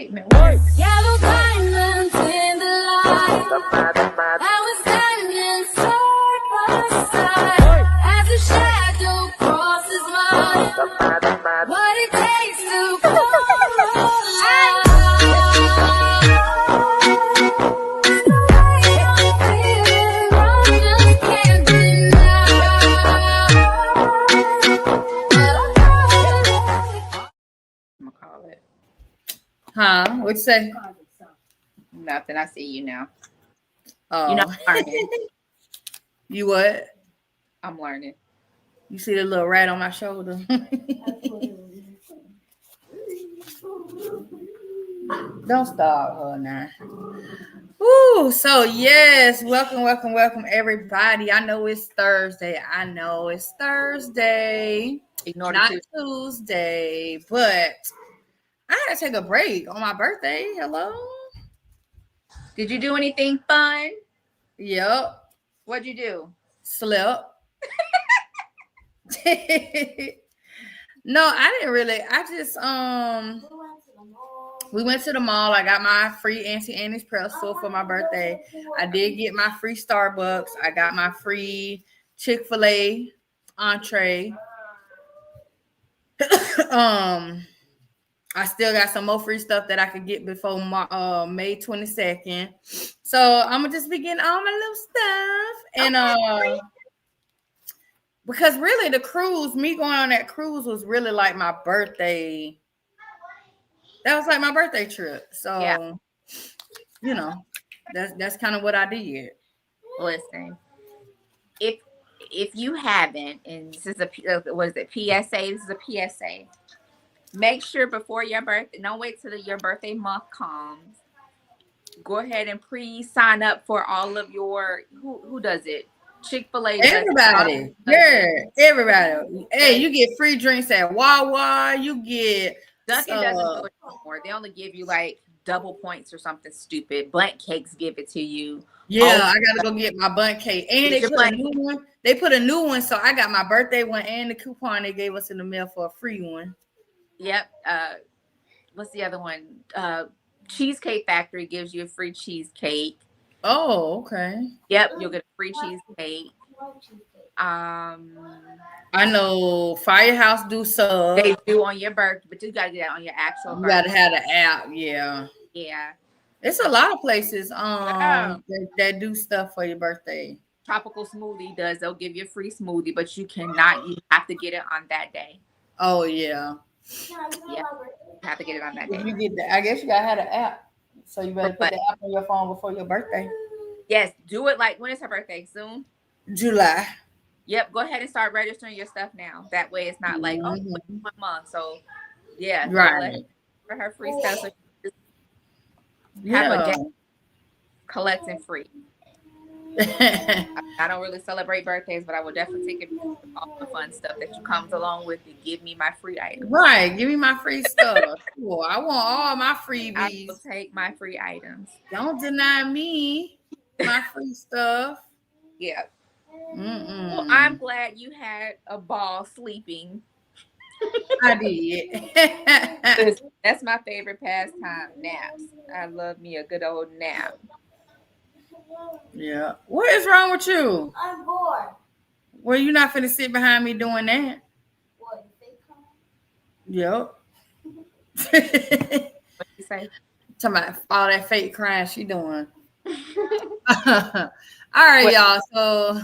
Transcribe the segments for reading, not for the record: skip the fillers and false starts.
statement. What? Yellow diamonds in the light. I was standing side by side as a shadow crosses mine. What it takes to come alive. I'm gonna call it. Huh? What'd you say? Nothing. I see you now. Oh, You know, I'm learning. You what? I'm learning. You see the little rat on my shoulder? Don't stop her now. Ooh, so yes, welcome, everybody. I know it's Thursday. Ignore Not the Tuesday, but I had to take a break on my birthday. Hello? Did you do anything fun? Yep. What'd you do? Slept. No, I didn't really. I just we went to the mall. I got my free Auntie Annie's pretzel for my birthday. I did get my free Starbucks. I got my free Chick-fil-A entree. I still got some more free stuff that I could get before May 22nd. So I'm gonna just be getting all my little stuff. And because really the cruise, me going on that cruise was really like my birthday. That was like my birthday trip. So Yeah. you know, that's kind of what I did. Listen, if you haven't, and this is what is it? PSA. This is a PSA. Make sure before your birthday, don't wait till your birthday month comes. Go ahead and pre-sign up for all of your who does it? Chick-fil-A. Everybody, everybody. Hey, you get free drinks at Wawa. You get Dunkin' doesn't do it anymore. They only give you like double points or something stupid. Bundt Cakes give it to you. Yeah, I gotta go get my Bundt Cake, and they put a new one. They put a new one, so I got my birthday one and the coupon they gave us in the mail for a free one. Yep. What's the other one? Cheesecake Factory gives you a free cheesecake. Oh, okay. Yep, you'll get a free cheesecake. I know Firehouse do sub. They do on your birthday, but you gotta get that on your actual birthday. You gotta have the app, yeah. Yeah. It's a lot of places that do stuff for your birthday. Tropical Smoothie does. They'll give you a free smoothie, but you have to get it on that day. Oh yeah. Yeah. You have to get it on that day. If you get that, I guess you gotta have the app. So you better put the app on your phone before your birthday. Yes, do it like when is her birthday? Soon? July. Yep, go ahead and start registering your stuff now. That way it's not like 1 month. So yeah, right. For her free stuff, so have a day collecting free. I don't really celebrate birthdays, but I will definitely take all the fun stuff that you comes along with and give me my free items. Right, give me my free stuff. Cool. I want all my freebies. I will take my free items. Don't deny me my free stuff. Yeah. Well, I'm glad you had a ball sleeping. I did. That's my favorite pastime, naps. I love me a good old nap. Yeah. What is wrong with you? I'm bored. Well, you're not finna sit behind me doing that. What, you think? Yep. What you say? Talking about all that fake crying she doing. All right, y'all. So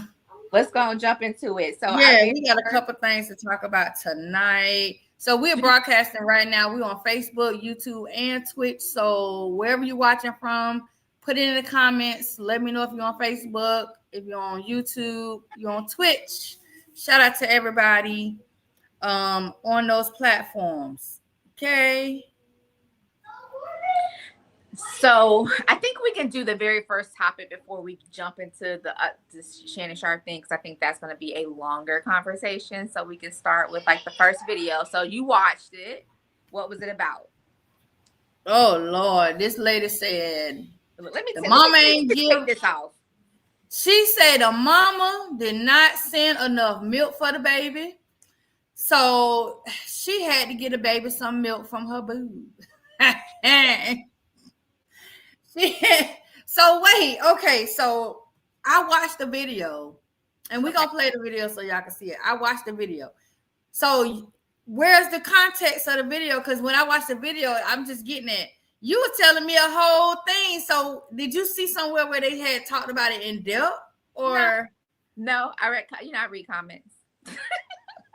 let's go and jump into it. So yeah, we got a couple things to talk about tonight. So we're broadcasting right now. We're on Facebook, YouTube, and Twitch. So wherever you're watching from, put it in the comments. Let me know if you're on Facebook, if you're on YouTube, you're on Twitch. Shout out to everybody on those platforms. Okay. So I think we can do the very first topic before we jump into this Shannon Sharp thing, because I think that's going to be a longer conversation. So we can start with like the first video. So you watched it. What was it about? Oh Lord, this lady said, "Let me the mama ain't give this off." She said the mama did not send enough milk for the baby, so she had to get the baby some milk from her boob. So wait, okay, so I watched the video, and we're gonna play the video so y'all can see it. I watched the video. So where's the context of the video? Because when I watched the video, I'm just getting it. You were telling me a whole thing. So did you see somewhere where they had talked about it in depth, or no? I read. I read comments.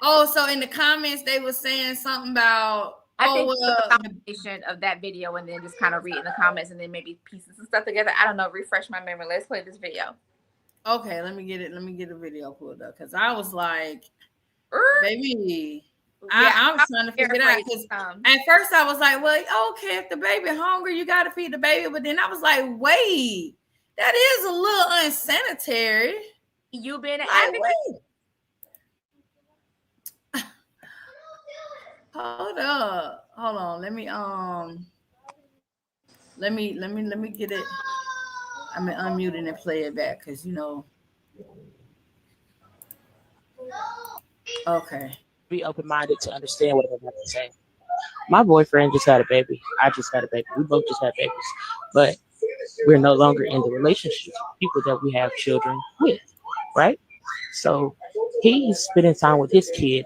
Oh, so in the comments they were saying something about I think the combination of that video and then just kind of reading the comments and then maybe pieces and stuff together. I don't know. Refresh my memory. Let's play this video. Okay, let me get it. Let me get the video pulled up because I was like, baby, I was trying to figure it out. Because at first I was like, well, okay, if the baby hungry, you got to feed the baby. But then I was like, wait, that is a little unsanitary. You been an advocate? Hold up. Hold on. Let me get it. I'm gonna unmute it and play it back because Okay. Be open-minded to understand what I'm about to say. My boyfriend just had a baby. I just had a baby. We both just had babies. But we're no longer in the relationship with people that we have children with, right? So he's spending time with his kid.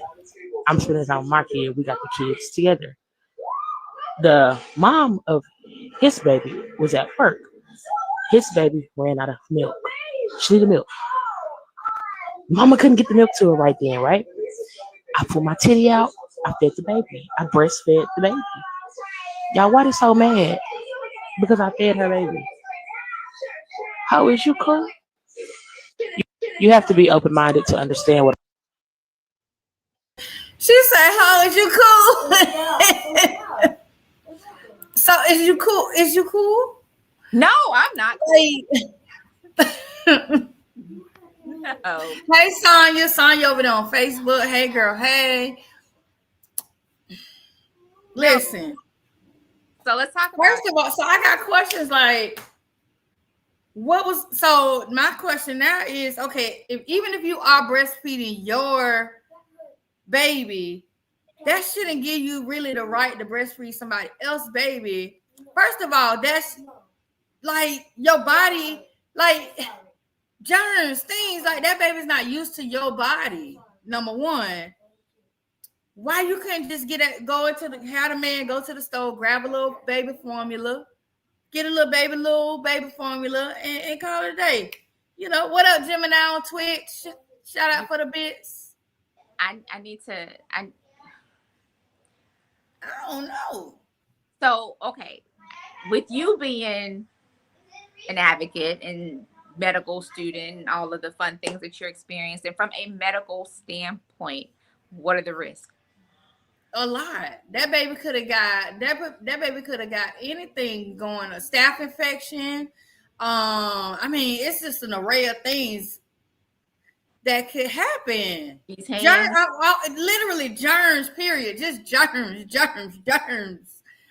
I'm spending time with my kid. We got the kids together. The mom of his baby was at work. His baby ran out of milk. She needed milk. Mama couldn't get the milk to her right then, right? I put my titty out. I fed the baby. I breastfed the baby. Y'all, why they so mad? Because I fed her baby. How is you cool? You have to be open-minded to understand what. She said, "How is you cool?" So is you cool? Is you cool? No, I'm not. No. Hey, Sonya over there on Facebook. Hey, girl. Hey. Listen. So let's talk about. First of all, so I got questions like, my question now is, okay, even if you are breastfeeding your baby, that shouldn't give you really the right to breastfeed somebody else's baby. First of all, that's like your body, like germs, things like that. Baby's not used to your body. Number one, why you couldn't just have the man go to the store, grab a little baby formula, get a little baby formula, and call it a day. What up, Gemini on Twitch? Shout out for the bits. I don't know. So, okay. With you being an advocate and medical student and all of the fun things that you're experiencing from a medical standpoint, what are the risks? A lot. That baby could have got anything going, a staph infection. It's just an array of things that could happen. Literally germs, period. Just germs.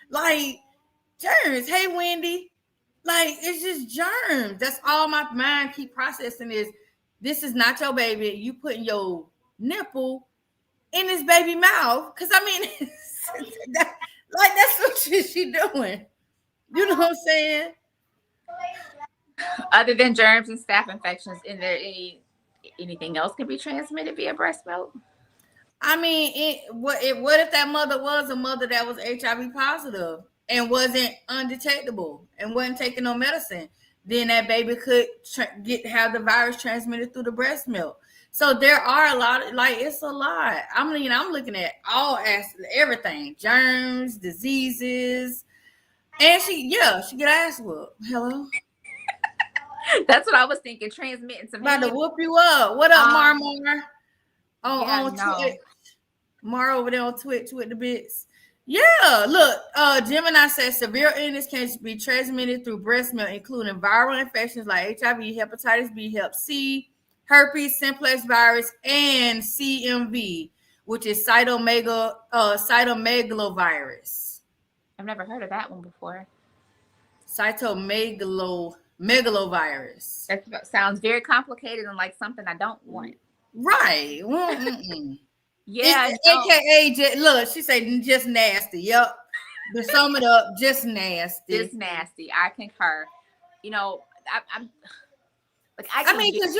Like germs. Hey, Wendy. Like, it's just germs. That's all my mind keep processing is, this is not your baby. You putting your nipple in this baby mouth. Because, that's what she doing. You know what I'm saying? Other than germs and staph infections, is there anything else can be transmitted via breast milk? What if that mother was a mother that was HIV positive and wasn't undetectable and wasn't taking no medicine? Then that baby could have the virus transmitted through the breast milk. So there are a lot of, it's a lot. I'm looking at all aspects, everything, germs, diseases, and she get ass whooped. Hello. That's what I was thinking. Transmitting some. About to whoop you up. What up, Mar? On Twitch. Mar over there on Twitch with the bits. Yeah, look. Gemini says severe illness can be transmitted through breast milk, including viral infections like HIV, hepatitis B, Hep C, herpes simplex virus, and CMV, which is cytomegalovirus. I've never heard of that one before. Megalovirus. That sounds very complicated and like something I don't want. Right. Yeah. AKA, look, she said just nasty. Yep. To sum it up, just nasty. Just nasty. I concur. You know, I'm like I mean, because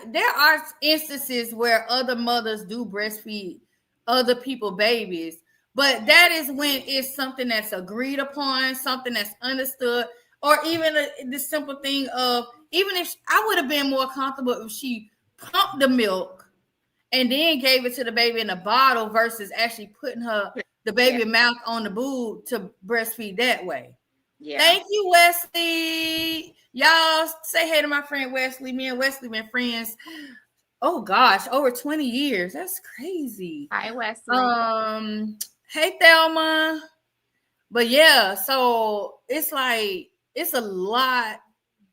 there are instances where other mothers do breastfeed other people babies, but that is when it's something that's agreed upon, something that's understood, or even the simple thing of, even if I would have been more comfortable if she pumped the milk and then gave it to the baby in a bottle versus actually putting the baby mouth on the boob to breastfeed that way. Yeah. Thank you, Wesley. Y'all say hey to my friend Wesley. Me and Wesley been friends. Oh gosh, over 20 years. That's crazy. Hi, Wesley. Hey Thelma. But yeah, so it's like it's a lot.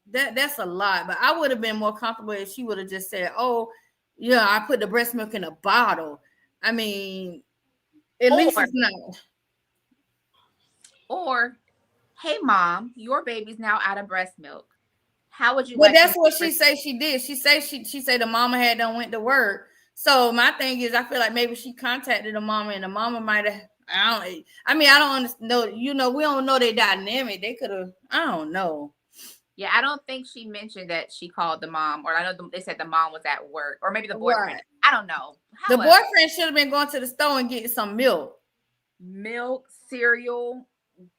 That's a lot. But I would have been more comfortable if she would have just said, "Oh, yeah, I put the breast milk in a bottle." I mean, at least it's not. Or, hey, mom, your baby's now out of breast milk. How would you? Well, that's what she say she did. She said the mama had done went to work. So my thing is, I feel like maybe she contacted the mama, and the mama might have. I don't know. You know, we don't know their dynamic. They could have. I don't know. Yeah, I don't think she mentioned that she called the mom, or I know they said the mom was at work, or maybe the boyfriend. Right. I don't know. The boyfriend should have been going to the store and getting some milk, cereal,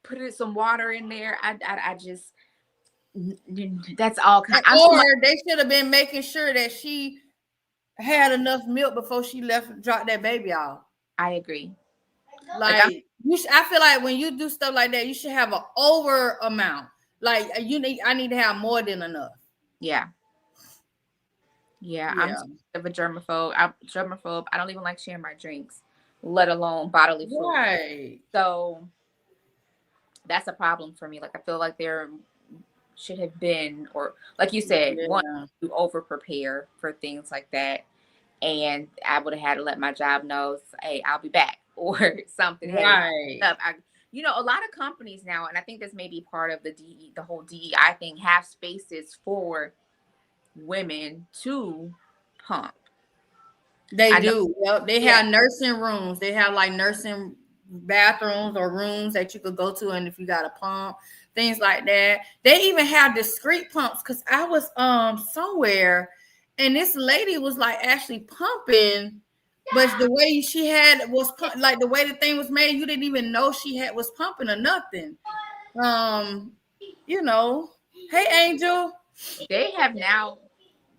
put some water in there. I just. That's all kind. They should have been making sure that she had enough milk before she dropped that baby off. I agree. Like I feel like when you do stuff like that, you should have an over amount. Like I need to have more than enough. Yeah. I'm a germaphobe. I'm germaphobe. I don't even like sharing my drinks, let alone bodily fluid. Right. So that's a problem for me. Like I feel like there should have been, or like you said, one, to over prepare for things like that, and I would have had to let my job know, hey, I'll be back or something. Right. A lot of companies now, and I think this may be part of the whole DEI thing, have spaces for women to pump. They do. Well, they have nursing rooms. They have like nursing bathrooms or rooms that you could go to, and if you got a pump, things like that. They even have discreet pumps, because I was somewhere and this lady was like actually pumping, but the way she had was like the way the thing was made, you didn't even know she was pumping or nothing. Hey Angel. They have now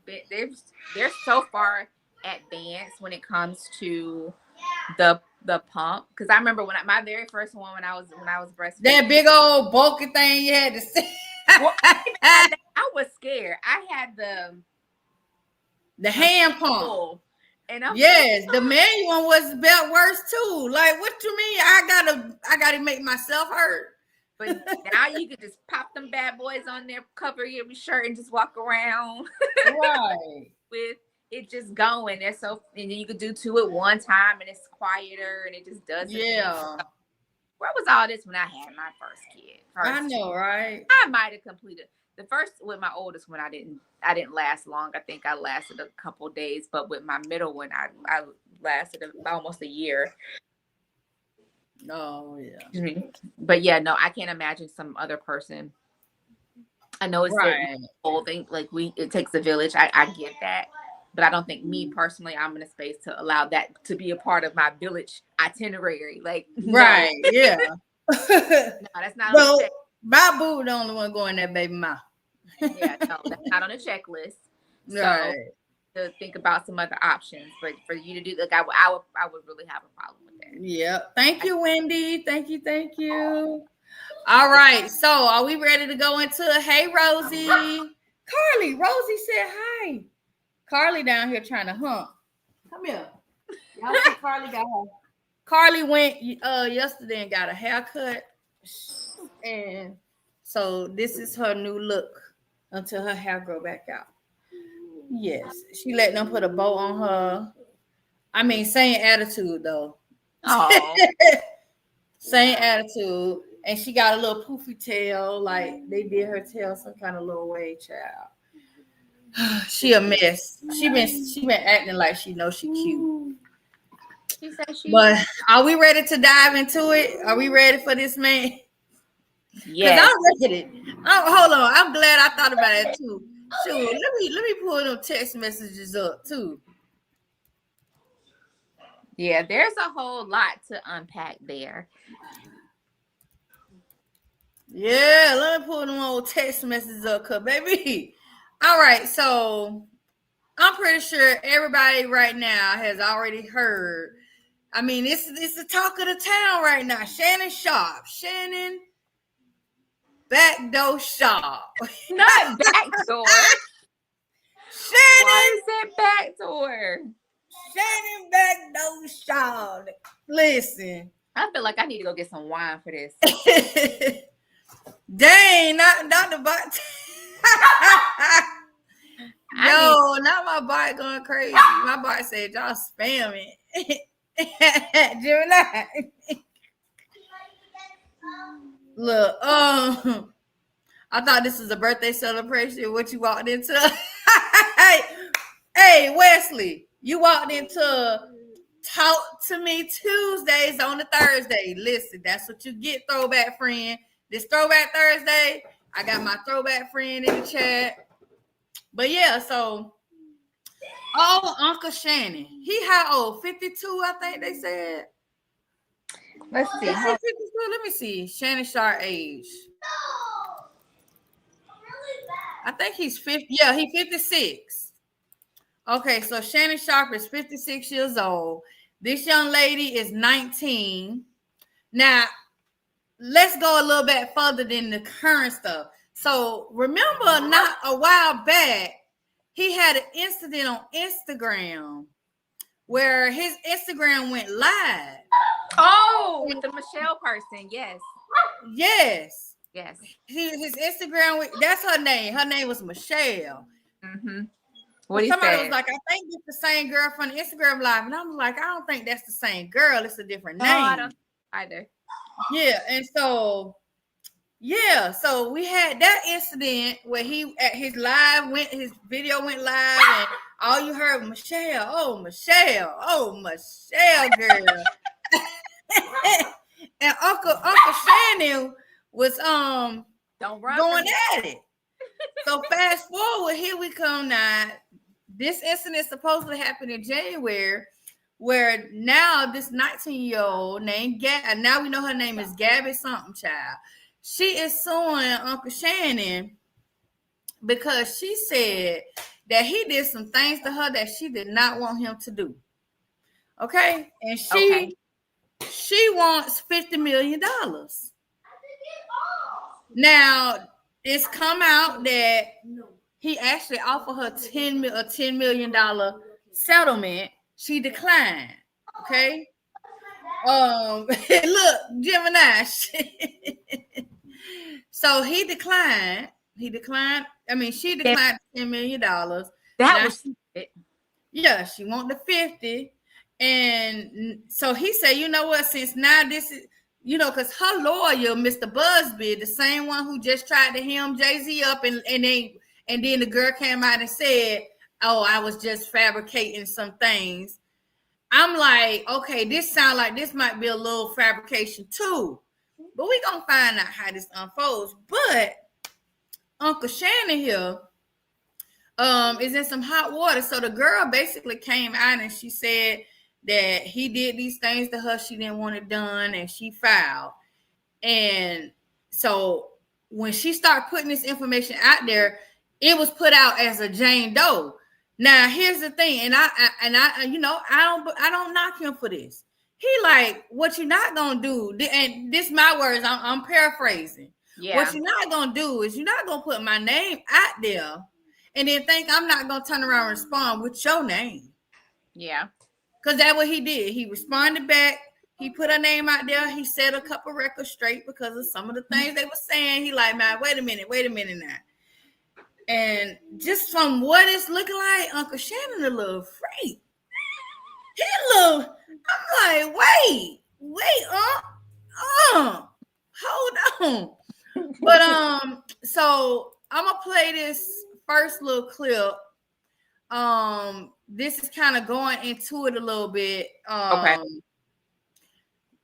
they're so far advanced when it comes to the pump, because I remember my very first one when I was breastfeeding, that big old bulky thing you had to see. I was scared. I had the hand pump, and the manual one was about worse too. Like, what you mean? I gotta make myself hurt. But now you can just pop them bad boys on there, cover your shirt, and just walk around. Right. With it just going. And then you could do two at one time, and it's quieter, and it just does. Yeah. Where was all this when I had my first kid? I know, right? I might have completed the first with my oldest one. I didn't last long. I think I lasted a couple days, but with my middle one, I lasted almost a year. Oh yeah. Mm-hmm. But yeah, no, I can't imagine some other person. I know it's the whole thing. Like it takes a village. I get that, but I don't think me personally, I'm in a space to allow that to be a part of my village itinerary. Like right, no. Yeah. No, that's not. Well, my boo the only one going that baby mouth. Yeah, no, that's not on the checklist. So right. To think about some other options, but for you to do, like I would really have a problem with that. Yeah. Thank you, Wendy. Thank you. All right. So are we ready to go into hey Rosie? Carly. Rosie said hi. Carly down here trying to hump. Come here. Y'all see Carly got her. Carly went yesterday and got a haircut. And so this is her new look until her hair grow back out. Yes, she let them put a bow on her. I mean, same attitude though. Oh, same attitude, and she got a little poofy tail, like they did her tail some kind of little way, child. She a mess. She been acting like she knows she cute. She said she. But are we ready to dive into it? Are we ready for this man? Yes. Because I'm ready. Hold on. I'm glad I thought about it too. Sure. Let me pull them text messages up too. Yeah, there's a whole lot to unpack there. Yeah, let me pull them old text messages up, cause baby. All right, so I'm pretty sure everybody right now has already heard. I mean, it's the talk of the town right now. Shannon Sharp. Shannon Backdoor Sharp. Not backdoor. Shannon. Why is it backdoor? Shannon Backdoor Sharp. Listen. I feel like I need to go get some wine for this. Dang, not the bot. No, not my bot going crazy. My bot said y'all spamming. Gemini. Look, I thought this was a birthday celebration. What you walked into? Hey, Wesley, you walked into Talk to Me Tuesdays on a Thursday. Listen, that's what you get, throwback friend. This Throwback Thursday, I got my throwback friend in the chat. But yeah, so Uncle Shannon, he how old? 52, I think they said. Let's see. Let me see. Shannon Sharp age. I think he's 50. Yeah, he's 56. Okay, so Shannon Sharp is 56 years old. This young lady is 19. Now, let's go a little bit further than the current stuff. So remember, not a while back, he had an incident on Instagram where his Instagram went live. Oh, with the Michelle person, yes. Yes. Yes. His Instagram, that's her name. Her name was Michelle. Mm-hmm. What Somebody was like, I think it's the same girl from the Instagram live. And I'm like, I don't think that's the same girl. It's a different name. I don't either. Yeah. And so, yeah. So we had that incident where he at his video went live and all you heard was Michelle. Oh, Michelle, girl. And Uncle Shannon was don't run going at it. So fast forward, here we come now. This incident supposedly happened in January, where now this 19-year-old named Gab, now we know her name is Gabby something child. She is suing Uncle Shannon because she said that he did some things to her that she did not want him to do. Okay, and she wants $50 million. Now it's come out that he actually offered her a $10 million settlement. She declined. Okay. Look, Gemini. So he declined. She declined $10 million. That was it. Yeah, she wanted the 50. And so he said, you know what, since now this is, because her lawyer, Mr. Busby, the same one who just tried to hem Jay-Z up, and then the girl came out and said, oh, I was just fabricating some things. I'm like, okay, this sounds like this might be a little fabrication too. But we're going to find out how this unfolds. But Uncle Shannon here is in some hot water. So the girl basically came out and she said that he did these things to her she didn't want it done, and she filed. And so when she started putting this information out there, it was put out as a Jane Doe. Now here's the thing, and I don't knock him for this. He like, what you're not gonna do, and this my words, I'm paraphrasing. Yeah. What you're not gonna do is you're not gonna put my name out there and then think I'm not gonna turn around and respond with your name. Yeah. Because that's what he did. He responded back. He put her name out there. He set a couple records straight because of some of the things they were saying. He like, man, wait a minute now. And just from what it's looking like, Uncle Shannon a little freak. I'm like, wait, hold on. But so I'm gonna play this first little clip. this is kind of going into it a little bit. Okay.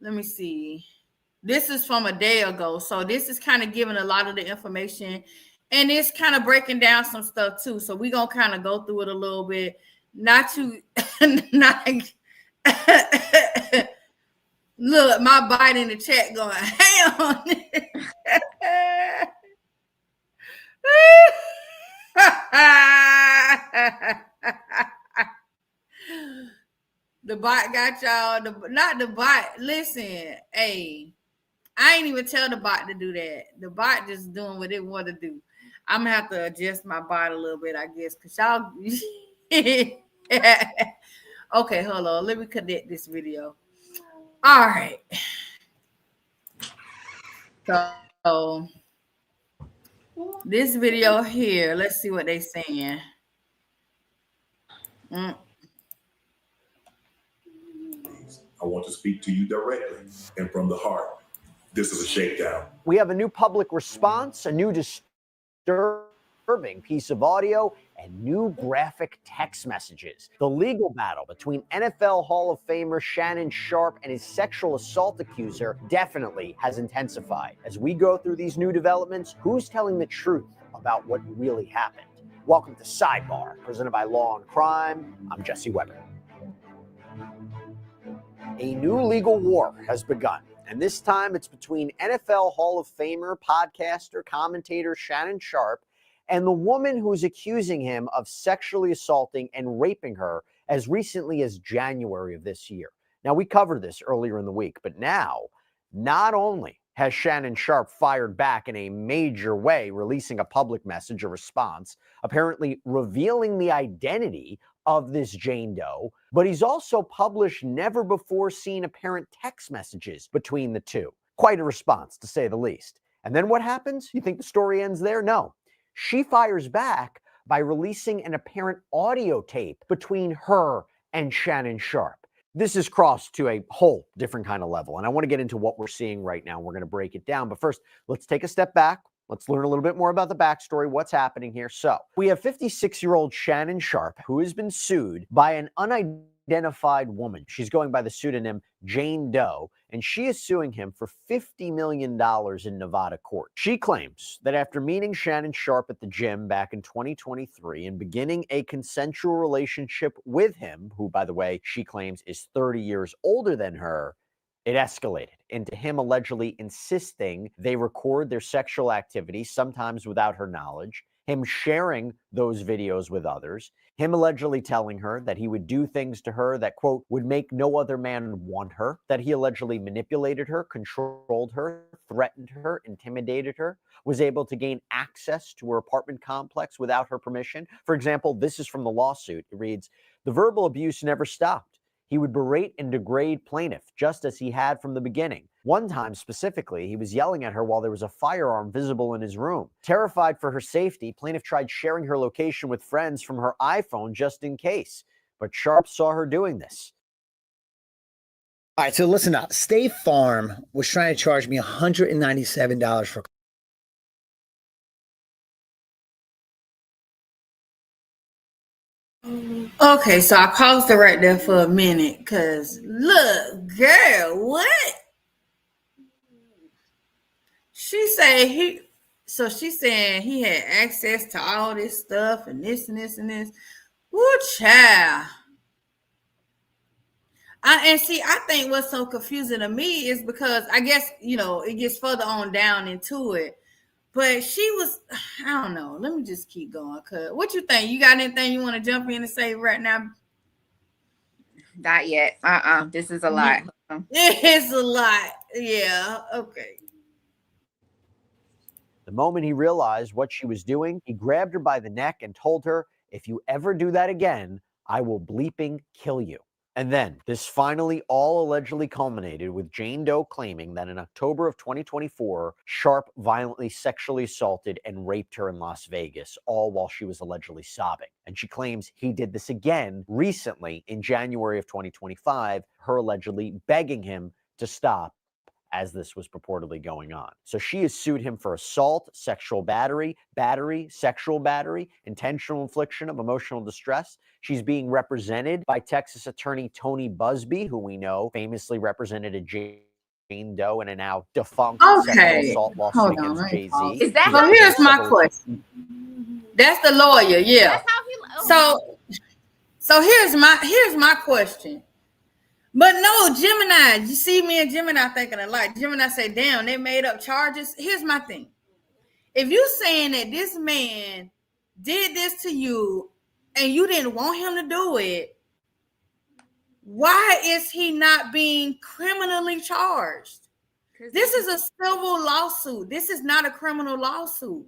Let me see. This is from a day ago. So this is kind of giving a lot of the information, and it's kind of breaking down some stuff too. So we're going to kind of go through it a little bit. Not to not look, my bite in the chat going, hang on. The bot got y'all. Not the bot. Listen, hey, I ain't even tell the bot to do that. The bot just doing what it want to do. I'm gonna have to adjust my bot a little bit, I guess, cause y'all. Okay, hold on. Let me connect this video. All right. So this video here, let's see what they saying. I want to speak to you directly and from the heart. This is a shakedown. We have a new public response, a new disturbing piece of audio, and new graphic text messages. The legal battle between NFL Hall of Famer Shannon Sharpe and his sexual assault accuser definitely has intensified. As we go through these new developments, who's telling the truth about what really happened? Welcome to Sidebar, presented by Law and Crime. I'm Jesse Weber. A new legal war has begun, and this time it's between NFL Hall of Famer, podcaster, commentator Shannon Sharpe and the woman who's accusing him of sexually assaulting and raping her as recently as January of this year. Now, we covered this earlier in the week, but now, not only has Shannon Sharpe fired back in a major way, releasing a public message, a response, apparently revealing the identity of this Jane Doe, but he's also published never-before-seen apparent text messages between the two. Quite a response, to say the least. And then what happens? You think the story ends there? No. She fires back by releasing an apparent audio tape between her and Shannon Sharpe. This is crossed to a whole different kind of level, and I want to get into what we're seeing right now. We're going to break it down, but first, let's take a step back. Let's learn a little bit more about the backstory, what's happening here. So, we have 56-year-old Shannon Sharpe, who has been sued by an unidentified woman. She's going by the pseudonym Jane Doe, and she is suing him for $50 million in Nevada court. She claims that after meeting Shannon Sharpe at the gym back in 2023 and beginning a consensual relationship with him, who, by the way, she claims is 30 years older than her, it escalated into him allegedly insisting they record their sexual activity, sometimes without her knowledge, him sharing those videos with others, him allegedly telling her that he would do things to her that, quote, would make no other man want her, that he allegedly manipulated her, controlled her, threatened her, intimidated her, was able to gain access to her apartment complex without her permission. For example, this is from the lawsuit. It reads, "The verbal abuse never stopped. He would berate and degrade plaintiff, just as he had from the beginning. One time specifically, he was yelling at her while there was a firearm visible in his room. Terrified for her safety, plaintiff tried sharing her location with friends from her iPhone just in case. But Sharpe saw her doing this." All right, so listen up. State Farm was trying to charge me $197 for. Okay, so I paused it right there for a minute because look, girl, what? She said she's saying he had access to all this stuff and this and this and this. Woo, child. I think what's so confusing to me is because I guess, it gets further on down into it. But she was, I don't know. Let me just keep going. Cause what you think? You got anything you want to jump in and say right now? Not yet. This is a lot. It's a lot. Yeah. Okay. The moment he realized what she was doing, he grabbed her by the neck and told her, "If you ever do that again, I will bleeping kill you." And then this finally all allegedly culminated with Jane Doe claiming that in October of 2024, Sharpe violently sexually assaulted and raped her in Las Vegas, all while she was allegedly sobbing. And she claims he did this again recently in January of 2025, her allegedly begging him to stop as this was purportedly going on. So she has sued him for assault, sexual battery, sexual battery, intentional infliction of emotional distress. She's being represented by Texas attorney Tony Busby, who we know famously represented a Jane Doe in a now defunct sexual assault lawsuit against Jay-Z. Is that So how here's my question. That's the lawyer, yeah. That's how he. So here's my question. But no, Gemini, you see me and Gemini thinking alike. Gemini say, damn, they made up charges. Here's my thing. If you saying that this man did this to you and you didn't want him to do it, why is he not being criminally charged? This is a civil lawsuit. This is not a criminal lawsuit.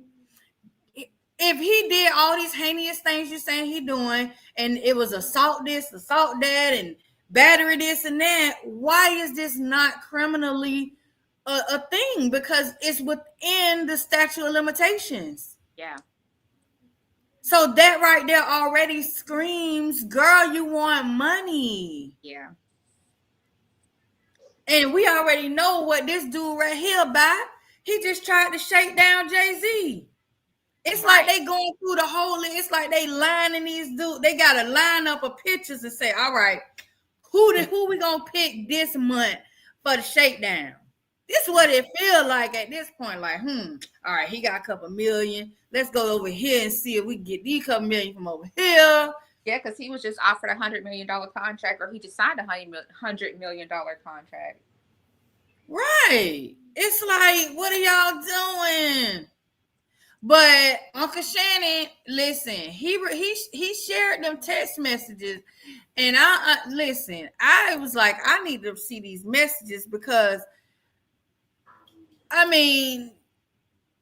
If he did all these heinous things you're saying he doing, and it was assault this, assault that, and battery this and that, why is this not criminally a thing? Because it's within the statute of limitations. Yeah. So that right there already screams, girl, you want money. Yeah. And we already know what this dude right here by. He just tried to shake down Jay-Z. It's right. Like they going through the whole, it's like they lining these dudes. They got a lineup of pictures and say, all right, who we gonna pick this month for the shakedown? This is what it feels like at this point. Like, all right, he got a couple million. Let's go over here and see if we can get these couple million from over here. Yeah, because he was just offered $100 million contract, or he just signed a $100 million contract. Right. It's like, what are y'all doing? But Uncle Shannon, listen, he shared them text messages, and I was like, I need to see these messages because, I mean,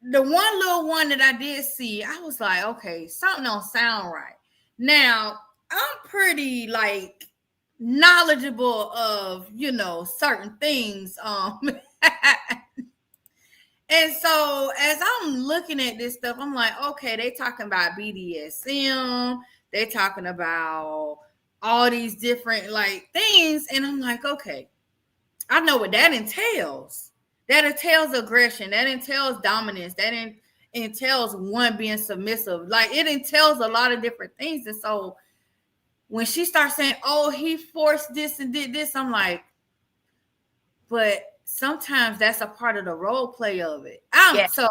the one little one that I did see, I was like, okay, something don't sound right. Now, I'm pretty like knowledgeable of, certain things. And so as I'm looking at this stuff, I'm like, okay, they talking about BDSM. They talking about all these different like things. And I'm like, okay, I know what that entails. That entails aggression. That entails dominance. That entails one being submissive. Like it entails a lot of different things. And so when she starts saying, oh, he forced this and did this, I'm like, but sometimes that's a part of the role play of it. So,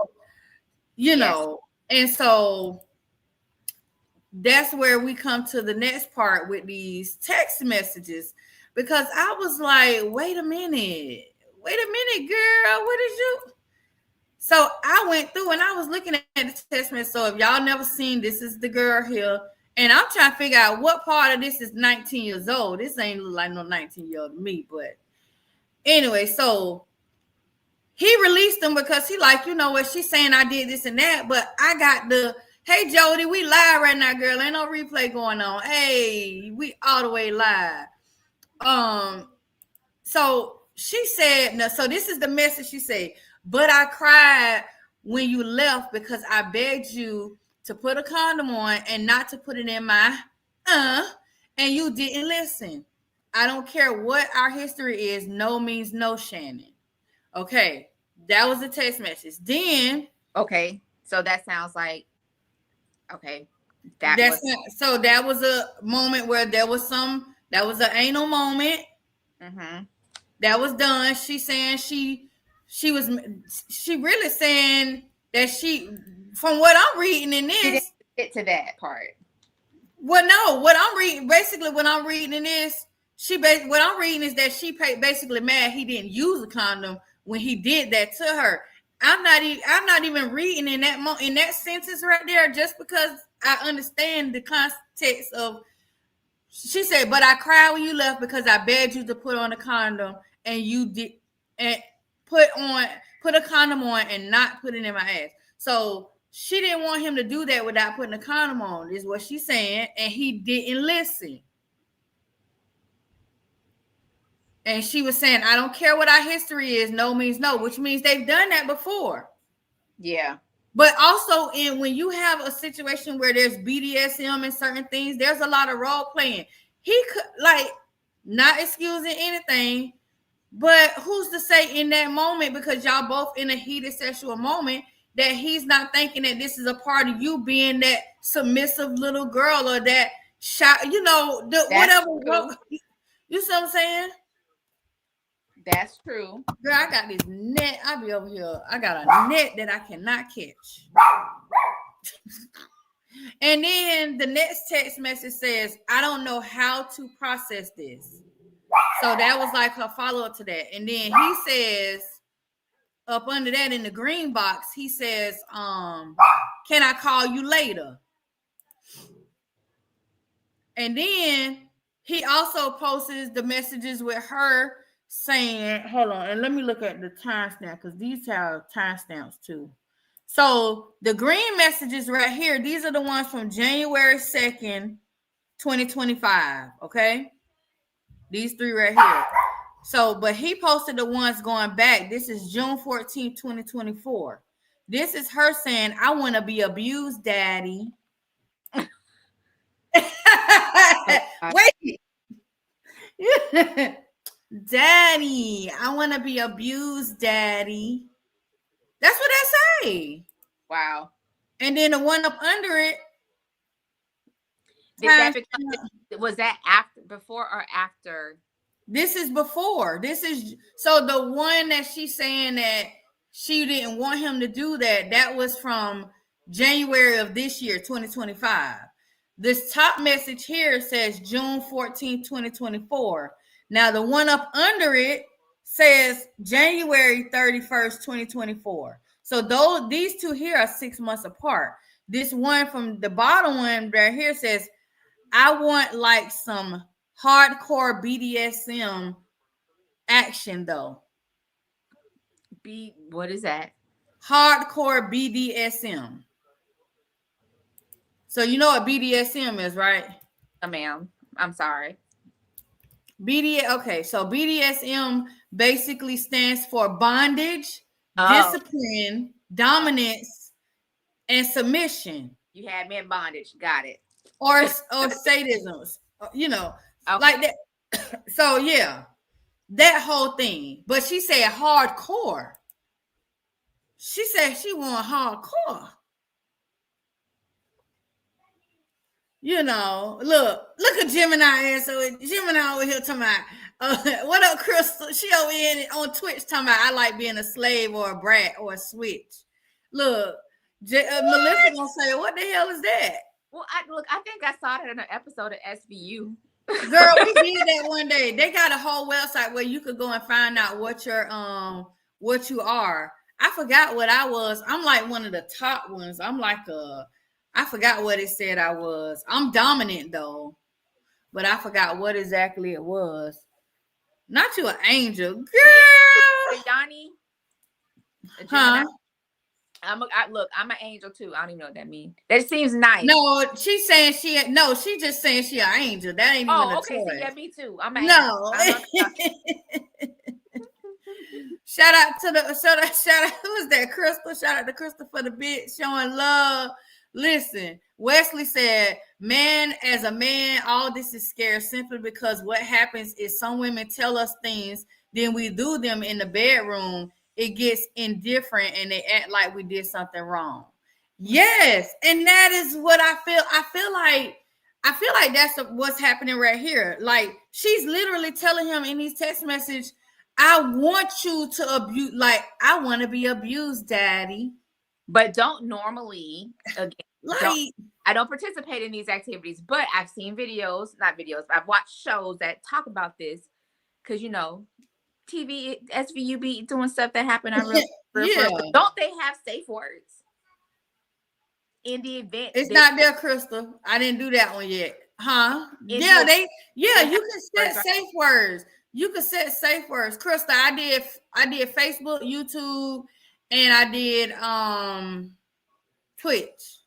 and so that's where we come to the next part with these text messages, because I was like, wait a minute, girl, what is you? So I went through and I was looking at the text message. So if y'all never seen, this is the girl here. And I'm trying to figure out what part of this is 19 years old. This ain't look like no 19-year-old to me, but anyway, so he released them because he like, you know what, she's saying I did this and that, but I got the, hey, Jody, we live right now, girl. Ain't no replay going on. Hey, we all the way live. So she said, no, so this is the message she said, but I cried when you left because I begged you to put a condom on and not to put it in my, and you didn't listen. I don't care what our history is. No means no, Shannon. Okay. That was the text message. Then. Okay. So that sounds like, okay. So that was a moment where that was an anal moment. Mm-hmm. That was done. She's saying she really saying that from what I'm reading in this. She didn't get to that part. Well, no, what I'm reading in this, what I'm reading is that she basically mad he didn't use a condom when he did that to her. I'm not even reading in that sentence right there, just because I understand the context of. She said, "But I cried when you left because I begged you to put on a condom, and you did, and put a condom on and not put it in my ass." So she didn't want him to do that without putting a condom on, is what she's saying, and he didn't listen. And she was saying, I don't care what our history is, no means no, which means they've done that before. Yeah. But also, when you have a situation where there's BDSM and certain things, there's a lot of role playing. He could, like, not excusing anything, But who's to say in that moment, because y'all both in a heated sexual moment, that he's not thinking that this is a part of you being that submissive little girl or that shot, you know, whatever. True. You see what I'm saying? That's true. Girl, I got this net. I be over here. I got a net that I cannot catch. And then the next text message says, I don't know how to process this. So that was like her follow-up to that. And then he says, up under that in the green box, he says, can I call you later? And then he also posts the messages with her saying, hold on, and let me look at the timestamp because these have timestamps too. So the green messages right here, these are the ones from January 2nd, 2025. Okay. These three right here. So, but he posted the ones going back. This is June 14th, 2024. This is her saying, I want to be abused, daddy. Wait. Daddy, I want to be abused, daddy. That's what they say. Wow. And then the one up under it. Was that after, before or after? This is before. This is so the one that she's saying that she didn't want him to do that. That was from January of this year, 2025. This top message here says June 14th, 2024. Now the one up under it says January 31st, 2024. So these two here are 6 months apart. This one from the bottom one right here says, I want like some hardcore BDSM action though. What is that? Hardcore BDSM. So you know what BDSM is, right? Ma'am, I'm sorry. Okay, so BDSM basically stands for bondage, discipline, dominance, and submission. You had me in bondage. Got it. Or sadism, you know, like that. So yeah, that whole thing. But she said hardcore. She said she want hardcore. You know, look at Gemini. So Gemini over here talking about, what up, Crystal? She over here on Twitch talking about, I like being a slave or a brat or a switch. Look, Melissa gonna say, what the hell is that? Well, I think I saw that in an episode of SVU. Girl, we did that one day. They got a whole website where you could go and find out what you are. I forgot what I was. I'm like one of the top ones. I'm like I forgot what it said I was. I'm dominant though, but I forgot what exactly it was. Not you an angel, girl. Yanni. Huh? I'm an angel too. I don't even know what that means. That seems nice. No, she's saying she just saying she an angel. That ain't even a okay. choice. So yeah, me too. I'm an angel. Shout out who is that? Crystal. Shout out to Crystal for the bit showing love. Listen, Wesley said, man, as a man, all this is scary simply because what happens is some women tell us things, then we do them in the bedroom. It gets indifferent and they act like we did something wrong. Yes, and that is what I feel. I feel like that's what's happening right here. Like she's literally telling him in these text messages, I want you to abuse, like I want to be abused, daddy. But don't normally, again, like, I don't participate in these activities, but I've seen I've watched shows that talk about this because, you know, TV, SVU be doing stuff that happened on real. Don't they have safe words in the event? It's not there, Crystal. I didn't do that one yet. Huh? You can set safe words. You can set safe words. Crystal, I did Facebook, YouTube, and I did Twitch.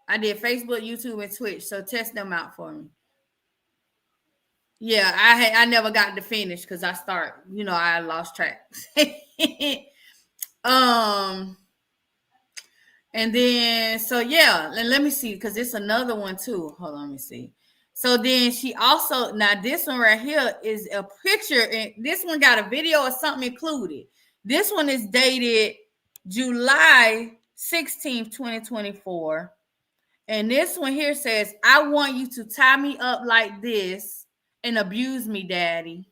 I did Facebook, YouTube, and Twitch. So test them out for me. Yeah, I never got to finish because I lost track. And then so yeah, let me see because it's another one too. Hold on, let me see. So then she also, now this one right here is a picture, and this one got a video or something included. This one is dated July 16th, 2024. And this one here says, I want you to tie me up like this and abuse me, daddy.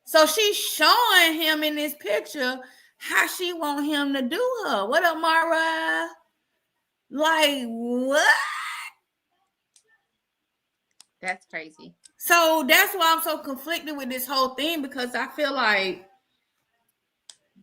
So she's showing him in this picture how she want him to do her. What up, Mara? Like, what? That's crazy. So that's why I'm so conflicted with this whole thing, because I feel like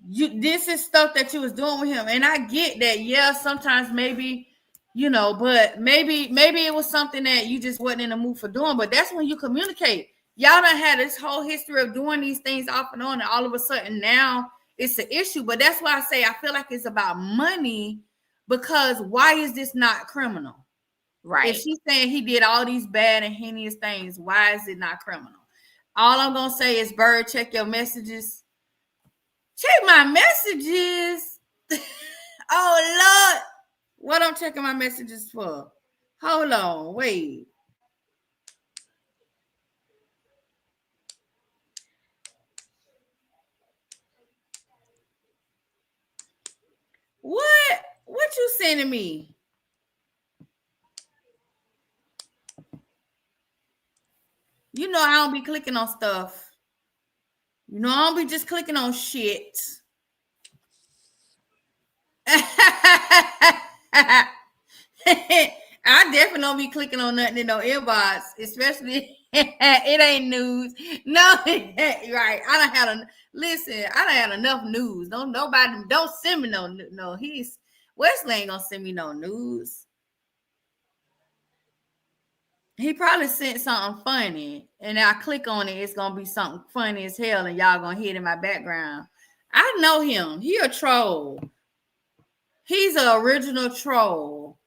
this is stuff that you was doing with him. And I get that, yeah, sometimes maybe, you know, but maybe it was something that you just wasn't in the mood for doing. But that's when you communicate. Y'all done had this whole history of doing these things off and on, and all of a sudden now it's an issue. But that's why I say I feel like it's about money, because why is this not criminal? Right. If she's saying he did all these bad and heinous things, why is it not criminal? All I'm gonna say is, Bird, check your messages. Check my messages. Oh Lord, what I'm checking my messages for? Hold on, wait. What you sending me? You know I don't be clicking on stuff. You know I don't be just clicking on shit. I definitely don't be clicking on nothing in no inbox, especially it ain't news. No, right. I don't have enough news. Don't send me no. Wesley ain't gonna send me no news. He probably sent something funny, and I click on it, it's gonna be something funny as hell, and y'all gonna hear it in my background. I know him. He a troll. He's an original troll.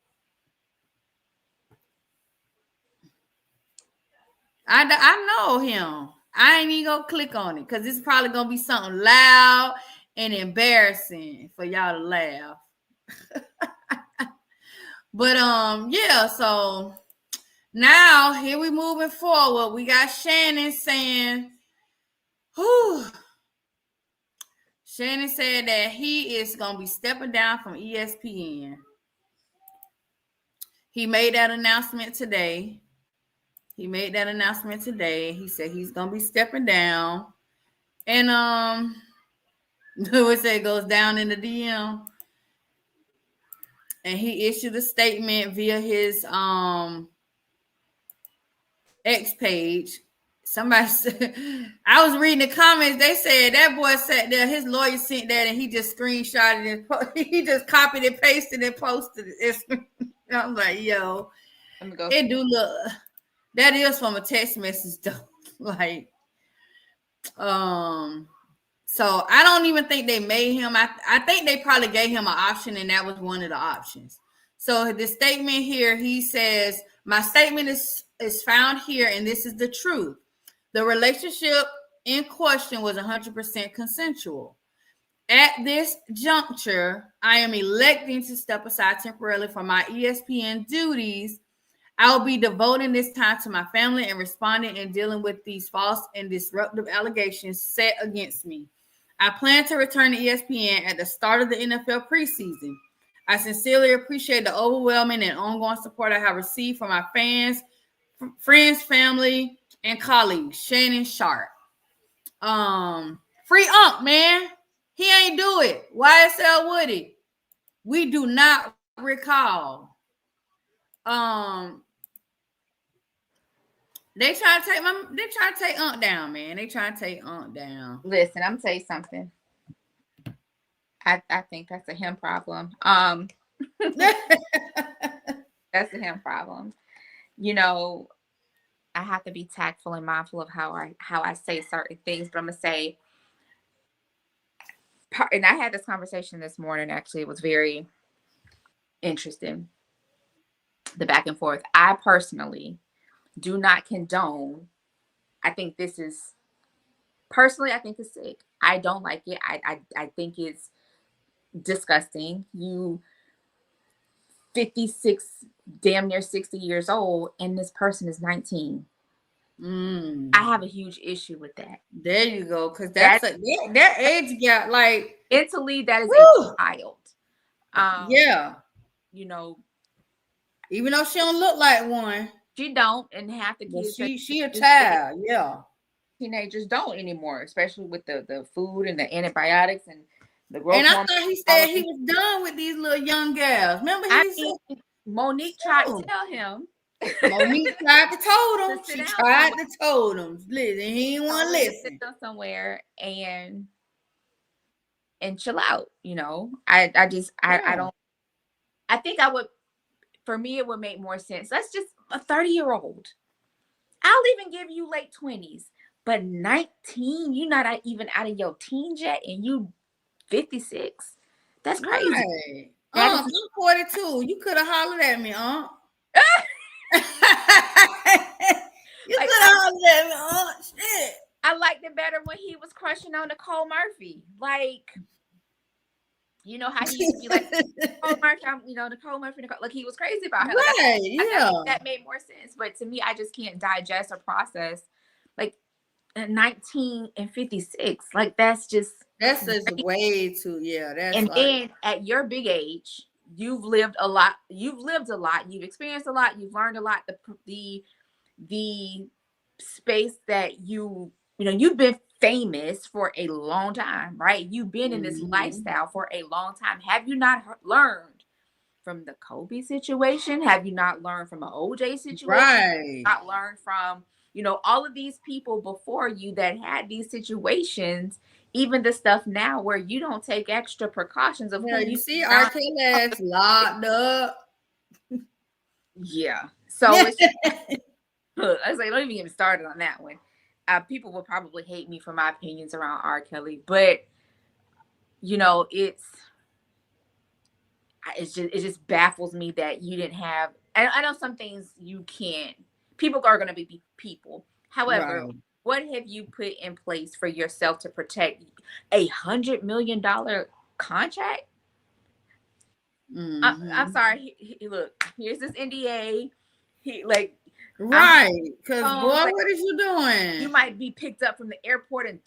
I know him. I ain't even gonna click on it because it's probably gonna be something loud and embarrassing for y'all to laugh. But yeah, so now here we moving forward. We got Shannon saying, whew. Shannon said that he is gonna be stepping down from ESPN. He made that announcement today. He said he's gonna be stepping down. And what say goes down in the DM. And he issued a statement via his X page. Somebody said, I was reading the comments. They said that boy sat there. His lawyer sent that, and he just screenshotted it. He just copied and pasted and posted it. I'm like, yo, Let me go. It do look. That is from a text message though. Like, so I don't even think they made him. I think they probably gave him an option, and that was one of the options. So the statement here, he says, my statement is found here, and this is the truth. The relationship in question was 100% consensual. At this juncture, I am electing to step aside temporarily from my ESPN duties. I will be devoting this time to my family and responding and dealing with these false and disruptive allegations set against me. I plan to return to ESPN at the start of the NFL preseason. I sincerely appreciate the overwhelming and ongoing support I have received from my fans, friends, family, and colleagues. Shannon Sharp. Free Unc, man. He ain't do it. YSL Woody. We do not recall. They trying to take Unc down, man. They trying to take Unc down. Listen, I'm gonna tell you something. I think that's a him problem. That's a him problem. You know, I have to be tactful and mindful of how I say certain things, but I'm gonna say, and I had this conversation this morning. Actually, it was very interesting. The back and forth. I personally do not condone. I think this is personally. I think it's sick. I don't like it. I think it's disgusting. You 56, damn near 60 years old, and this person is 19. I have a huge issue with that. There you go, because that's that age gap, like mentally, that is woo! a child. Yeah, you know, even though she don't look like one, she don't, and half the kids, she a child. Yeah, teenagers don't anymore, especially with the food and the antibiotics and the growth. And I thought he said he was done with these little young gals. Remember, Monique tried to tell him. Monique tried to told him. She tried to told him. Listen, he didn't want to listen. Sit down somewhere and chill out. You know, I don't. I think I would. For me, it would make more sense. That's just a 30-year-old. I'll even give you late 20s, but 19, you're not even out of your teens yet, and you 56. That's crazy. Right. I'm 42. You could have hollered at me, You could have hollered at me, Shit. I liked it better when he was crushing on Nicole Murphy. Like, you know how he used to be like, Nicole Murphy, Nicole Murphy, like he was crazy about her. Like, right, yeah. That made more sense. But to me, I just can't digest or process like 19 and 56. Like, that's just way too, that's and then at your big age, you've lived a lot, you've experienced a lot, you've learned a lot. The space that you've been famous for a long time, right? You've been in this lifestyle for a long time. Have you not learned from the Kobe situation? Have you not learned from an OJ situation? Right. Not learned from, all of these people before you that had these situations, even the stuff now where you don't take extra precautions of who you see R. Kelly is locked up. Yeah. So it's I was like, don't even get me started on that one. People will probably hate me for my opinions around R. Kelly, but it just baffles me that you didn't have. I know some things you can't. People are going to be people. However, what have you put in place for yourself to protect $100 million contract? I'm sorry. Look, here's this NDA. Right, because boy, what is you doing? You might be picked up from the airport and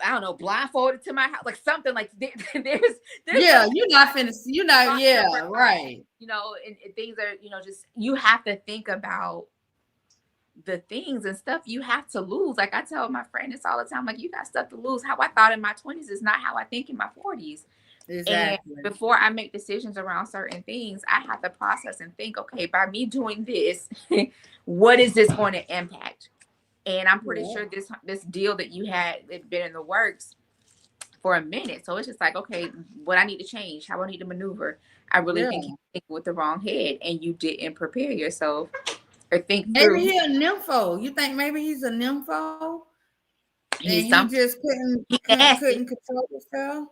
I don't know, blindfolded to my house, like something like there's you're not finished. You're not, right. And things are, just you have to think about the things and stuff you have to lose. Like I tell my friend this all the time, like you got stuff to lose. How I thought in my 20s is not how I think in my 40s. Exactly. And before I make decisions around certain things, I have to process and think, okay, by me doing this, what is this going to impact? And I'm pretty sure this deal that you had, it's been in the works for a minute. So it's just like, okay, what I need to change, how I need to maneuver. I really think you think with the wrong head and you didn't prepare yourself or think through. Maybe he's a nympho. You think maybe he's a nympho? He just couldn't control himself?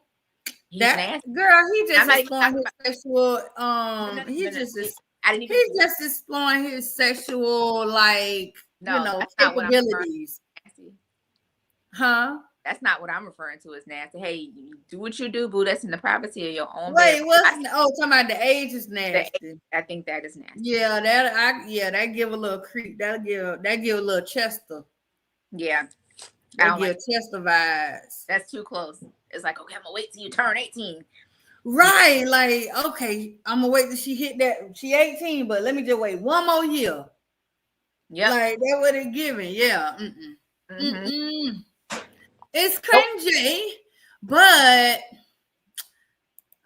Nasty. Girl, he just exploring his sexual he's just exploring his sexual capabilities. Huh? That's not what I'm referring to as nasty. Hey, do what you do, boo. That's in the privacy of your own. Wait, talking about the age is nasty. I think that is nasty. Yeah, that give a little creep. That give a little Chester. Yeah. That give Chester vibes. That's too close. It's like, okay, I'm gonna wait till you turn 18. Right, like, okay, I'm gonna wait till she hit that. She 18, but let me just wait one more year. Yeah, like that what it giving. Yeah, it's cringy, but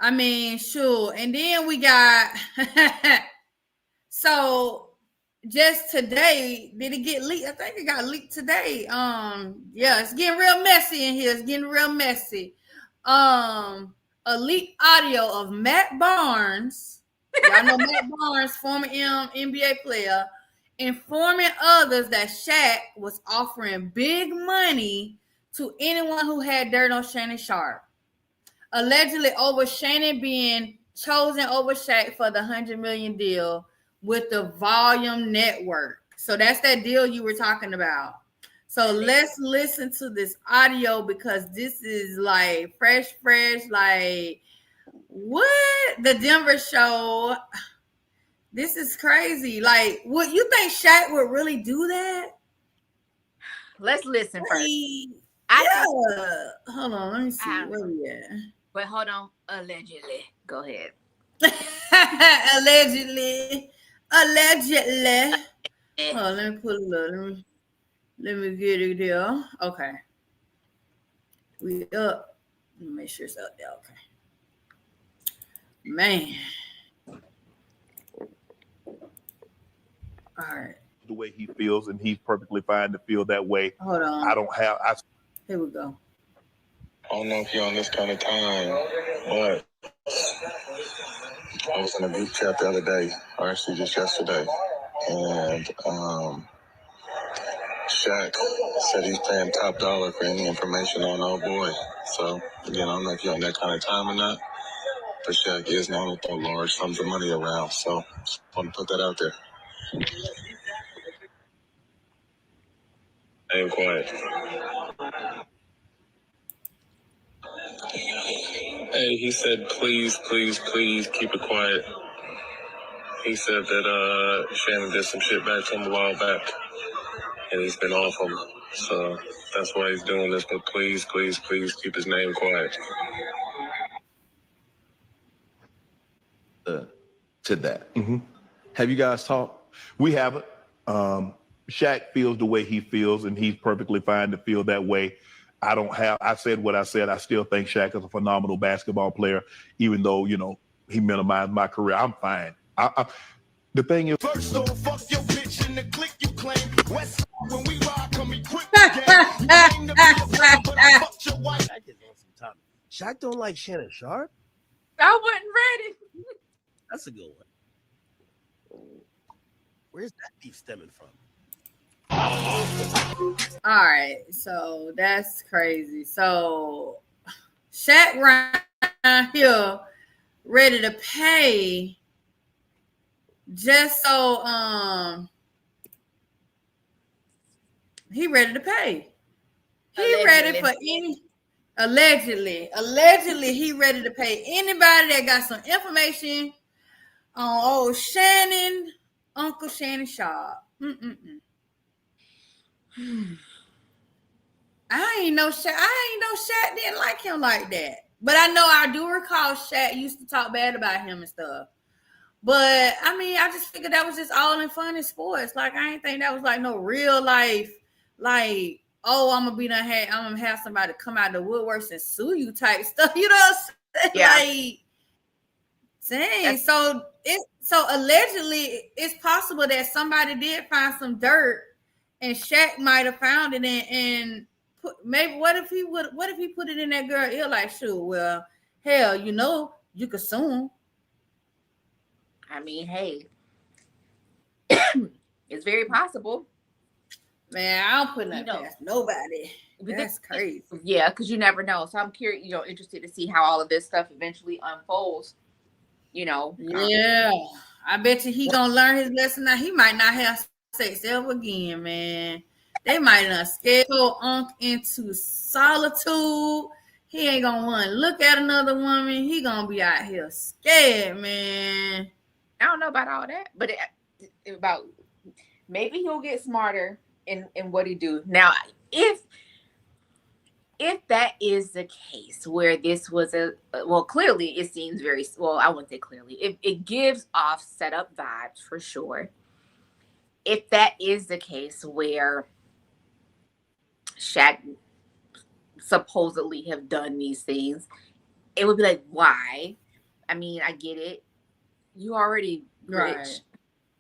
I mean, sure. And then we got so just today, did it get leaked? I think it got leaked today. It's getting real messy in here. It's getting real messy. A leaked audio of Matt Barnes. Y'all know Matt Barnes, former NBA player, informing others that Shaq was offering big money to anyone who had dirt on Shannon Sharpe. Allegedly over Shannon being chosen over Shaq for the $100 million deal with the Volume Network. So that's that deal you were talking about. So let's listen to this audio because this is like fresh, like What? The Denver show. This is crazy. Like, would you think Shaq would really do that? Let's listen first. Yeah. Hold on. Let me see. Where we at? But hold on. Allegedly. Go ahead. Allegedly. Oh, let me pull it up. Let me get it there. Okay. We up. Let me make sure it's up there. Okay. Man. All right. The way he feels, and he's perfectly fine to feel that way. Hold on. Here we go. I don't know if you're on this kind of time, but I was in a group chat the other day, or actually just yesterday, and Shaq said he's paying top dollar for any information on old boy. So, again, I don't know if you're on that kind of time or not, but Shaq is known to throw large sums of money around, so just want to put that out there. Stay quiet. Hey, he said, please keep it quiet. He said that Shannon did some shit back to him a while back, and he's been off him. So that's why he's doing this. But please keep his name quiet. To that. Have you guys talked? We haven't. Shaq feels the way he feels, and he's perfectly fine to feel that way. I said what I said. I still think Shaq is a phenomenal basketball player, even though, you know, he minimized my career. I'm fine. The thing is, first don't fuck your bitch in the click you claim. West when we ride, come equipped. Shaq don't like Shannon Sharp? I wasn't ready. That's a good one. Where's that beef stemming from? All right, so that's crazy. So Shaq right here ready to pay just so he ready to pay. He ready for any allegedly he ready to pay anybody that got some information on old Shannon, Uncle Shannon Sharp. I ain't know Shaq didn't like him like that. But I do recall Shaq used to talk bad about him and stuff. But I mean, I just figured that was just all in fun and sports. Like, I ain't think that was like no real life, like, oh, I'm gonna have somebody come out of the woodworks and sue you type stuff. You know what I'm saying? Yeah. Like, dang. So allegedly it's possible that somebody did find some dirt and Shaq might have found it and maybe what if he put it in that girl ear like, sure, well, hell, you know, you could sue him. I mean, hey, it's very possible. Man, I don't put nothing past nobody. That's crazy. Yeah, because you never know. So I'm curious, interested to see how all of this stuff eventually unfolds. Yeah, I bet you he gonna learn his lesson now. He might not have sex ever again, man. They might not schedule Unc into solitude. He ain't gonna want to look at another woman. He gonna be out here scared, man. I don't know about all that, but about maybe he'll get smarter in what he do. Now, if that is the case where this was clearly it seems very, I wouldn't say clearly. It gives off setup vibes for sure. If that is the case where Shaq supposedly have done these things, it would be like, why? I mean, I get it. You already rich,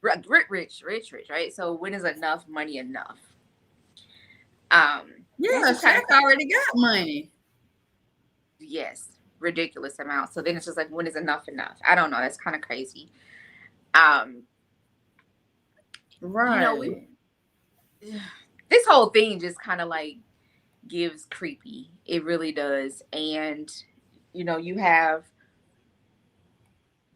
right? So when is enough money enough? Yeah, Shaq already got money. Yes, ridiculous amount. So then it's just like, when is enough? I don't know. That's kind of crazy. Right. This whole thing just kind of like gives creepy. It really does. And, you have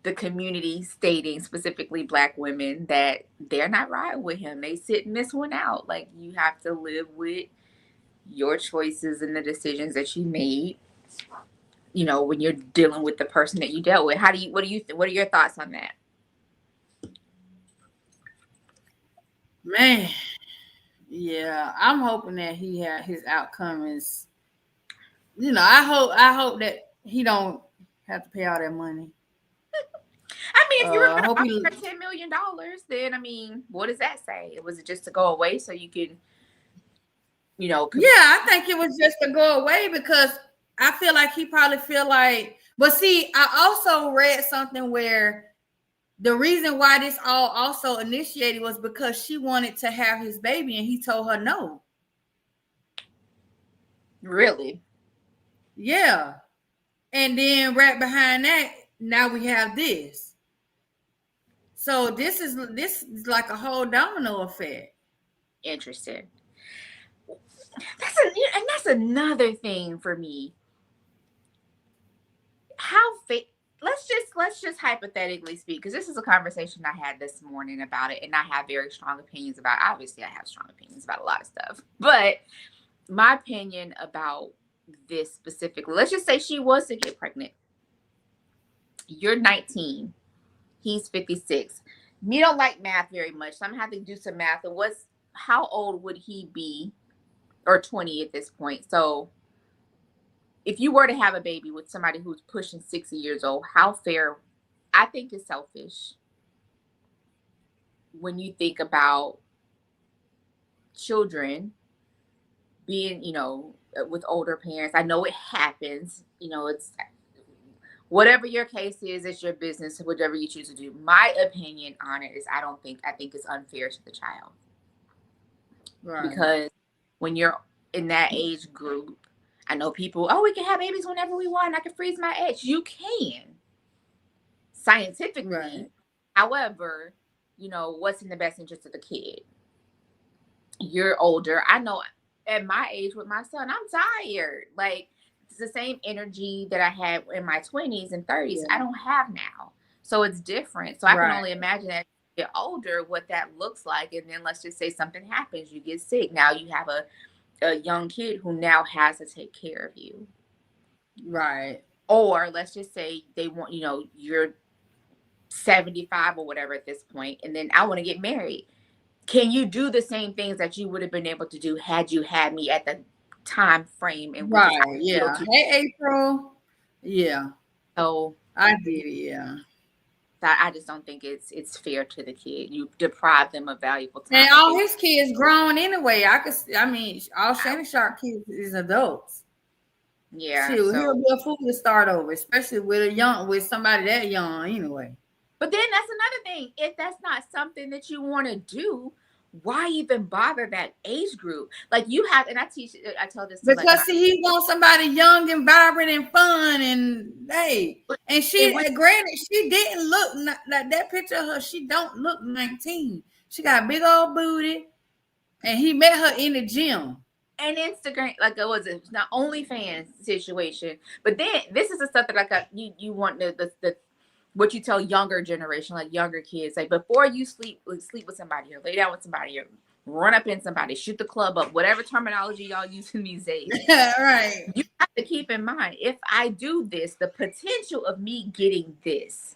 the community stating, specifically Black women, that they're not riding with him. They sitting this one out. Like, you have to live with your choices and the decisions that you made. you know, when you're dealing with the person that you dealt with. What are your thoughts on that? Man, yeah, I'm hoping that his outcome is, I hope that he don't have to pay all that money. I mean, if you were I going to hope he. offer $10 million, then I mean, what does that say? Was it just to go away so you could, you know? Yeah, I think it was just to go away because I feel like he probably feel like. But see, I also read something where the reason why this all also initiated was because she wanted to have his baby and he told her no. Really? Yeah. And then right behind that, now we have this. So this is like a whole domino effect. Interesting. That's another thing for me. How fake? Let's just hypothetically speak, because this is a conversation I had this morning about it, and I have very strong opinions about. Obviously, I have strong opinions about a lot of stuff, but my opinion about this specifically. Let's just say she was to get pregnant. You're 19. He's 56. You don't like math very much, so I'm gonna have to do some math. And how old would he be, or 20 at this point? So if you were to have a baby with somebody who's pushing 60 years old, how fair? I think it's selfish when you think about children being, with older parents. I know it happens. It's whatever your case is, it's your business, whatever you choose to do. My opinion on it is I think it's unfair to the child. Right. Because when you're in that age group, I know people, we can have babies whenever we want. I can freeze my eggs. You can. Scientifically. Right. However, what's in the best interest of the kid? You're older. I know at my age with my son, I'm tired. Like, it's the same energy that I had in my 20s and 30s. Yeah. I don't have now. So it's different. So I can only imagine that get older, what that looks like. And then let's just say something happens, you get sick. Now you have a young kid who now has to take care of you. Right. Or let's just say they want, you're 75 or whatever at this point, and then I want to get married. Can you do the same things that you would have been able to do had you had me at the time frame? And yeah. Hey, April. Yeah. So I did it. Yeah. I just don't think it's fair to the kid. You deprive them of valuable time. And all his kids grown anyway. All Shannon Sharp kids is adults. Yeah. He'll be a fool to start over, especially with somebody that young anyway. But then that's another thing. If that's not something that you want to do, why even bother that age group? Like you have, and I tell this because he wants somebody young and vibrant and fun, and and granted, she didn't look like that picture of her. She don't look 19. She got a big old booty, and he met her in the gym. And Instagram, it's not OnlyFans situation, but then this is the stuff that you want the what you tell younger generation, like younger kids, like before you sleep with somebody or lay down with somebody or run up in somebody, shoot the club up, whatever terminology y'all use in these days. Right. You have to keep in mind, if I do this, the potential of me getting this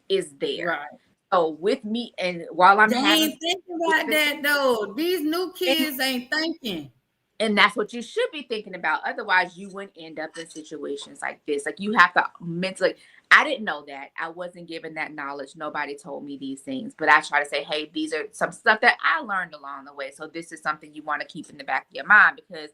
is there. Right. So with me, and while I'm ain't thinking about that though. These new kids ain't thinking. And that's what you should be thinking about. Otherwise, you wouldn't end up in situations like this. Like you have to mentally. I didn't know that. I wasn't given that knowledge. Nobody told me these things. But I try to say, hey, these are some stuff that I learned along the way. So this is something you want to keep in the back of your mind, because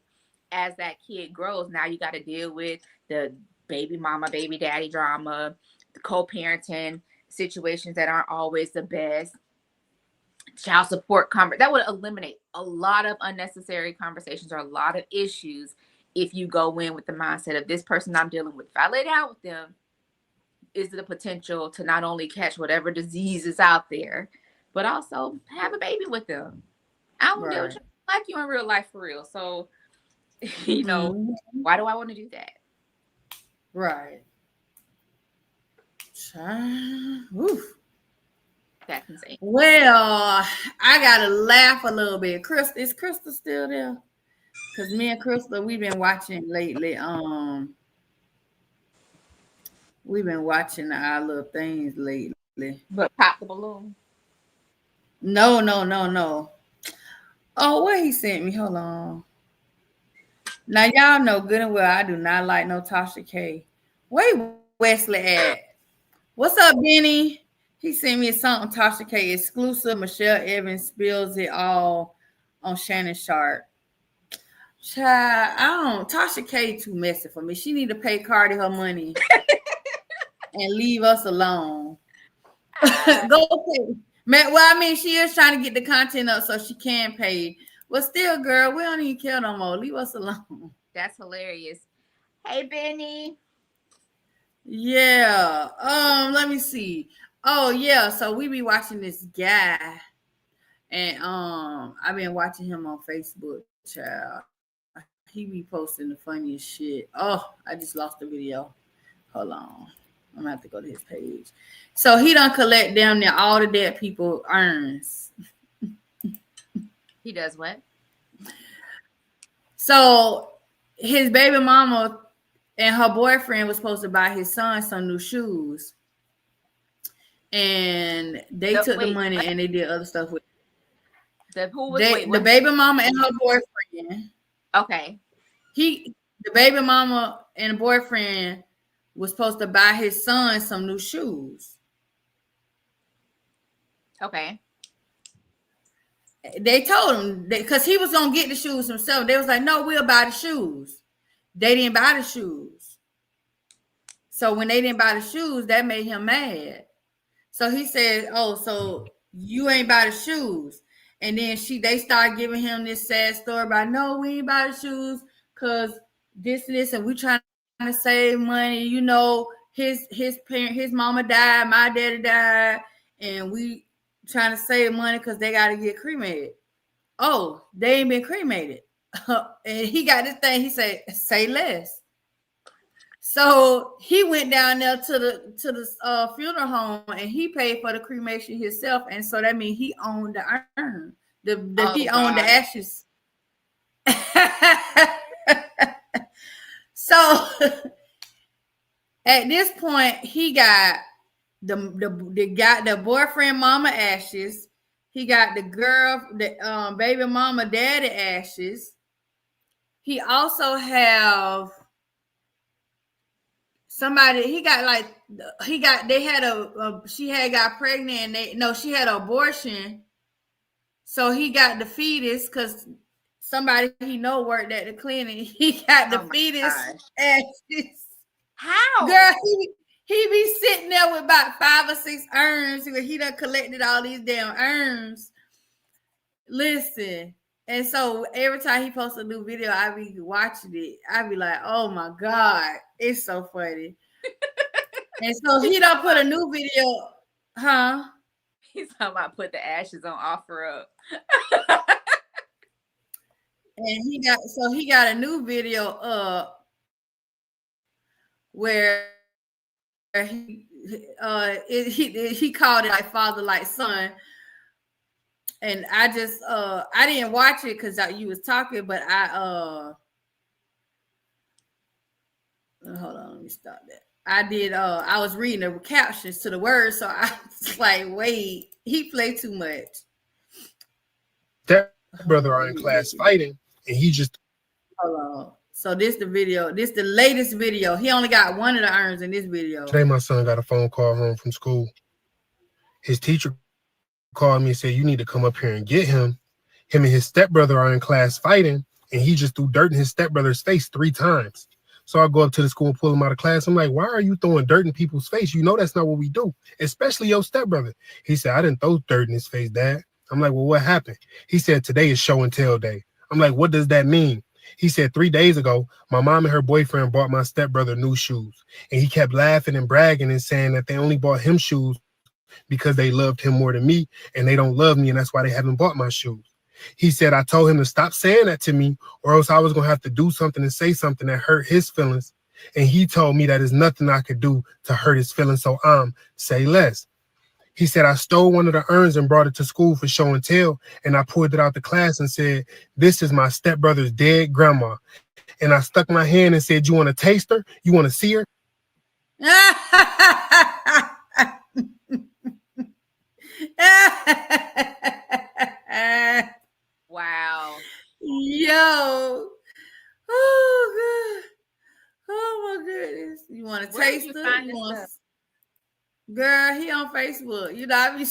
as that kid grows, now you got to deal with the baby mama, baby daddy drama, the co-parenting situations that aren't always the best. Child support that would eliminate a lot of unnecessary conversations or a lot of issues if you go in with the mindset of this person I'm dealing with. If I lay down with them, is the potential to not only catch whatever disease is out there, but also have a baby with them. I don't deal with you like you in real life for real. So, why do I want to do that? Right. Oof. That's insane. Well, I gotta laugh a little bit. Is Crystal still there? Because me and Crystal, we've been watching lately. We've been watching our little things lately. But pop the balloon. No. Oh, what he sent me? Hold on. Now y'all know good and well I do not like no Tasha K. Where Wesley at? What's up, Benny? He sent me something Tasha K exclusive. Michelle Evans spills it all on Shannon Sharp. Child, Tasha K too messy for me. She need to pay Cardi her money and leave us alone. Go pay. Well, I mean, she is trying to get the content up so she can pay. But still, girl, we don't even care no more. Leave us alone. That's hilarious. Hey, Benny. Yeah. Let me see. Oh, yeah. So we be watching this guy. And I've been watching him on Facebook, child. He be posting the funniest shit. Oh, I just lost the video. Hold on. I'm gonna have to go to his page. So he done collect damn near all the dead people urns. He does what? So his baby mama and her boyfriend was supposed to buy his son some new shoes. And they took the money and they did other stuff with it. The baby mama and her boyfriend. Okay. The baby mama and the boyfriend was supposed to buy his son some new shoes. Okay. They told him because he was gonna get the shoes himself. They was like, no, we'll buy the shoes. They didn't buy the shoes. So when they didn't buy the shoes, that made him mad. So he said, oh, so you ain't buy the shoes. And then they started giving him this sad story about, no, we ain't buy the shoes because this and this, and we trying to save money. You know, his mama died, my daddy died, and we trying to save money because they got to get cremated. Oh, they ain't been cremated. And he got this thing. He said, say less. So he went down there to the funeral home and he paid for the cremation himself. And so that means he owned the urn. He owned the ashes. So at this point, he got the boyfriend mama ashes. He got the baby mama daddy ashes. He also have somebody. She had got pregnant and she had an abortion. So he got the fetus because somebody he know worked at the clinic. He got the fetus ashes. How? Girl, he be sitting there with about 5 or 6 urns. He done collected all these damn urns. Listen. And so every time he posts a new video, I be watching it. I be like, oh my God, it's so funny. And so he done put a new video, huh? He's talking about put the ashes on OfferUp. And he got a new video up where he called it like father like son. And I just I didn't watch it because you was talking, but hold on, let me stop that. I did I was reading the captions to the words, so I was like, wait, he played too much. That brother are in class fighting, and he just hold on. So this the video, this the latest video. He only got one of the urns in this video. Today my son got a phone call home from school. His teacher called me and said, you need to come up here and get him. Him and his stepbrother are in class fighting, and he just threw dirt in his stepbrother's face 3 times. So I go up to the school and pull him out of class. I'm like, why are you throwing dirt in people's face? You know that's not what we do, especially your stepbrother. He said, I didn't throw dirt in his face, Dad. I'm like, well, what happened? He said, today is show and tell day. I'm like, what does that mean? He said 3 days ago, my mom and her boyfriend bought my stepbrother new shoes. And he kept laughing and bragging and saying that they only bought him shoes because they loved him more than me, and they don't love me, and that's why they haven't bought my shoes. He said, I told him to stop saying that to me, or else I was going to have to do something and say something that hurt his feelings. And he told me that there's nothing I could do to hurt his feelings, so say less. He said, I stole one of the urns and brought it to school for show and tell, and I pulled it out the class and said, this is my stepbrother's dead grandma. And I stuck my hand and said, you want to taste her? You want to see her? Wow. Yo. Oh, God. Oh, my goodness. You want to Where did taste you it? find You this want... stuff? Girl, he on Facebook. You know, I be you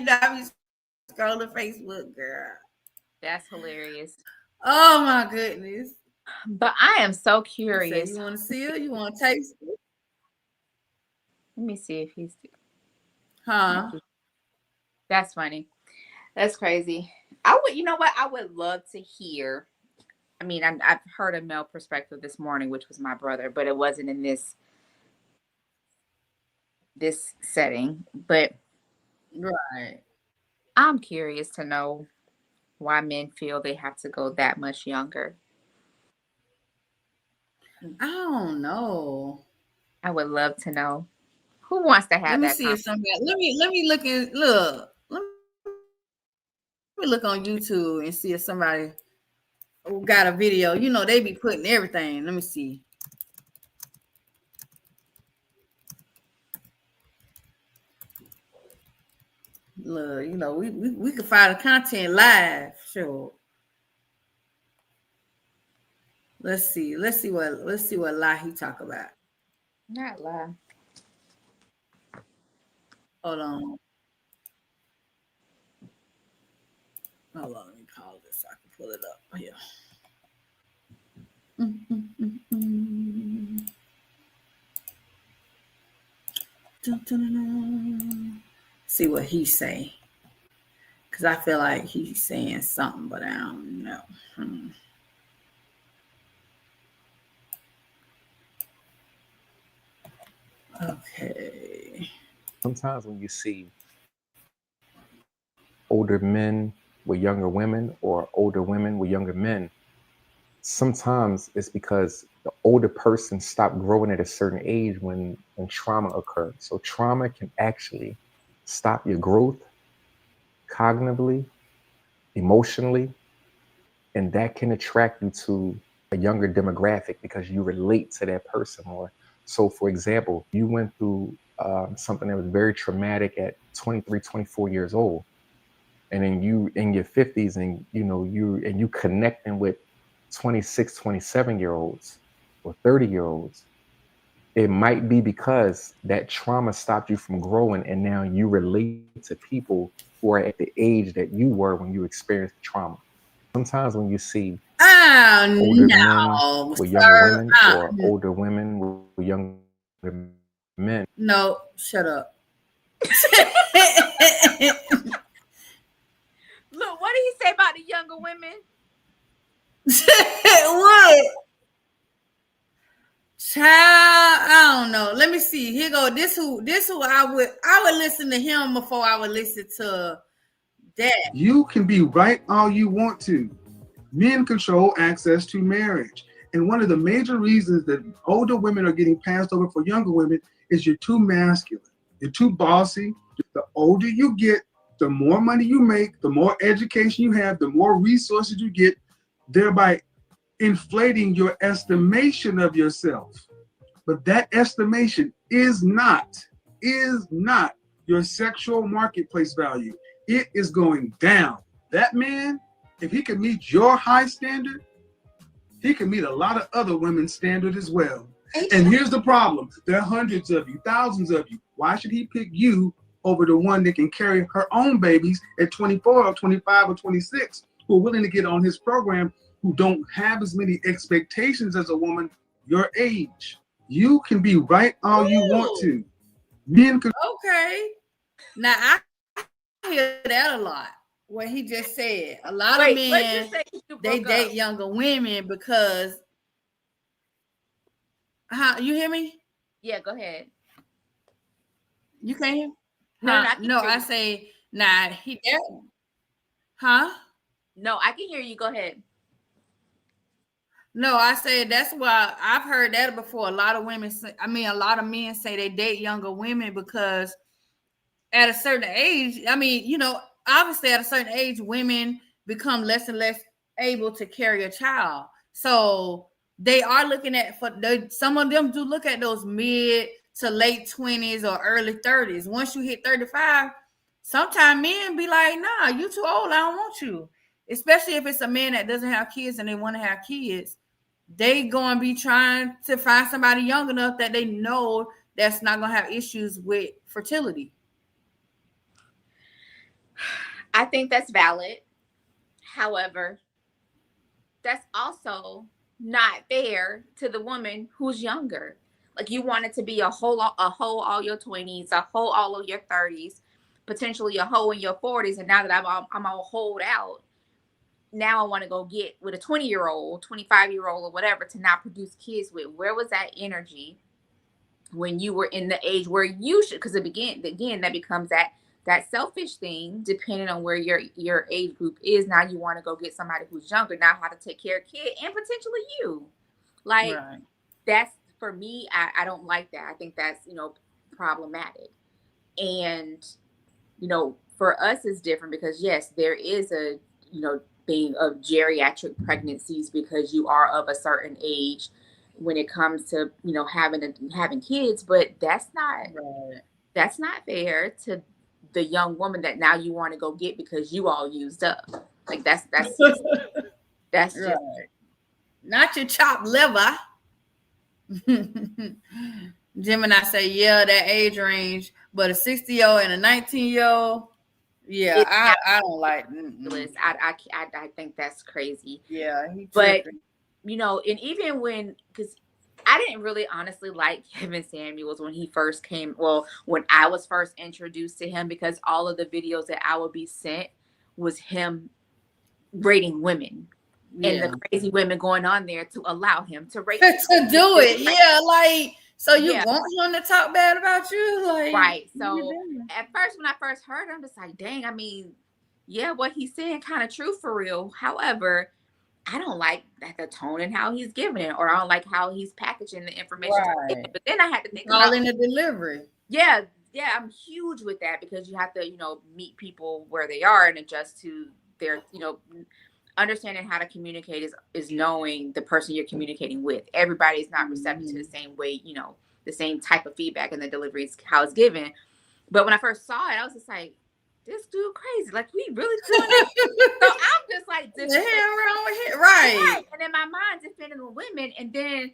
know, I be scrolling Facebook, girl. That's hilarious. Oh, my goodness. But I am so You say curious. you want to see it? You want to taste it? Let me see if he's. Huh? That's funny. That's crazy. I would, you know what? I would love to hear. I mean, I've heard a male perspective this morning, which was my brother, but it wasn't in this setting. But Right. I'm curious to know why men feel they have to go that much younger. I don't know. I would love to know. Who wants to Let have me that see if conversation? somebody. Let me look and look. Let me look on YouTube and see if somebody got a video. You know, they be putting everything. Let me see. Look, you know, we can find the content live. Sure. Let's see what lie he talk about. Not lie. Hold on. Hold on, let me call this so I can pull it up. Oh, yeah. Dun, dun, dun, dun. See what he say. Because I feel like he's saying something, but I don't know. Okay. Sometimes when you see older men with younger women or older women with younger men, sometimes it's because the older person stopped growing at a certain age when trauma occurred. So trauma can actually stop your growth cognitively, emotionally, and that can attract you to a younger demographic because you relate to that person more. So for example, you went through something that was very traumatic at 23, 24 years old, and then you in your 50s, and you connecting with 26, 27-year-olds or 30-year-olds. It might be because that trauma stopped you from growing, and now you relate to people who are at the age that you were when you experienced the trauma. Sometimes when you see older men No, with younger sir. women or older women with younger men. No, shut up. Look, what did he say about the younger women? What? Child, I don't know. Let me see. Here go. This who I would listen to him before I would listen to that. You can be right all you want to. Men control access to marriage. And one of the major reasons that older women are getting passed over for younger women is you're too masculine. You're too bossy. The older you get, the more money you make, the more education you have, the more resources you get, thereby inflating your estimation of yourself. But that estimation is not your sexual marketplace value. It is going down. That man, if he can meet your high standard, he can meet a lot of other women's standard as well. And here's the problem. There are hundreds of you, thousands of you. Why should he pick you over the one that can carry her own babies at 24 or 25 or 26 who are willing to get on his program, who don't have as many expectations as a woman your age? You can be right all you want to. Men can. Okay. Now I hear that a lot. What he just said. A lot of men they date younger women because you hear me? Yeah, go ahead. You can't hear? No, I say nah, he huh? No, I can hear you. Go ahead. No, I said that's why I've heard that before. A lot of women say, a lot of men say they date younger women because at a certain age, obviously at a certain age, women become less and less able to carry a child. So they are looking at some of them do look at those mid to late 20s or early 30s. Once you hit 35, sometimes men be like, nah, you too old, I don't want you. Especially if it's a man that doesn't have kids and they want to have kids. They gonna be trying to find somebody young enough that they know that's not gonna have issues with fertility. I think that's valid. However, that's also not fair to the woman who's younger. Like, you want it to be a whole all your 20s, a whole all of your 30s, potentially a whole in your 40s. And now that I'm all hold out, now I want to go get with a 20-year-old, 25-year-old, or whatever to not produce kids with. Where was that energy when you were in the age where you should? Because again, that becomes that selfish thing, depending on where your age group is. Now you want to go get somebody who's younger, now how to take care of kid and potentially you. Like, right. That's, for me, I don't like that. I think that's, problematic. And, for us it's different because yes, there is a, being of geriatric pregnancies because you are of a certain age when it comes to, having kids, but that's not fair to the young woman that now you want to go get because you all used up. Like, that's just, that's right. just Not your chopped liver. Gemini say, yeah, that age range, but a 60-year-old and a 19-year-old, yeah, I don't like. I think that's crazy. Yeah, but and even because I didn't really honestly like Kevin Samuels when he first came. Well, when I was first introduced to him, because all of the videos that I would be sent was him rating women. Yeah. And the crazy women going on there to allow him to rate to do it. Yeah, like, so you Yeah. want him to talk bad about you? Like, right. So at first, when I first heard it, I'm just like, dang, I mean, yeah, what he's saying kind of true for real. However, I don't like the tone and how he's giving it, or I don't like how he's packaging the information. Right. But then I had to think all about in the delivery. Yeah, I'm huge with that because you have to, meet people where they are and adjust to their, understanding how to communicate is knowing the person you're communicating with. Everybody's not receptive to the same way, the same type of feedback and the delivery is how it's given. But when I first saw it, I was just like, this dude crazy. Like, we really doing that? So I'm just like, the hell wrong with him? Right. And in my mind, defending the women. And then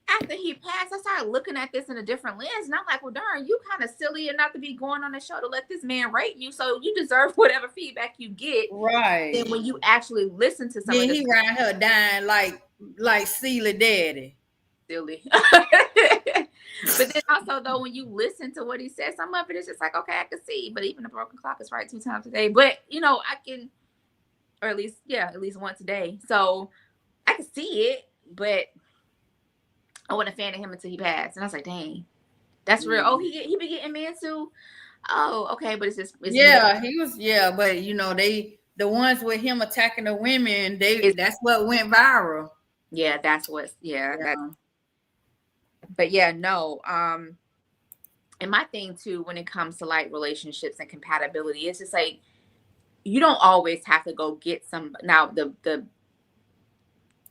after he passed, I started looking at this in a different lens. And I'm like, well, darn, you kind of silly enough to be going on the show to let this man rate you. So you deserve whatever feedback you get. Right. And when you actually listen to somebody. Then he ran her dying like Celia Daddy. Silly. But then also, though, when you listen to what he says, some of it is just like, okay, I can see. But even a broken clock is right 2 times a day. But, I can, or at least once a day. So I can see it, but I wasn't a fan of him until he passed. And I was like, dang, that's real. Oh, he be getting men too? Oh, okay. But it's yeah, he was, but the ones with him attacking the women, that's what went viral. Yeah, that's what's, but yeah, no. And my thing too, when it comes to like relationships and compatibility, it's just like, you don't always have to go get some. Now, the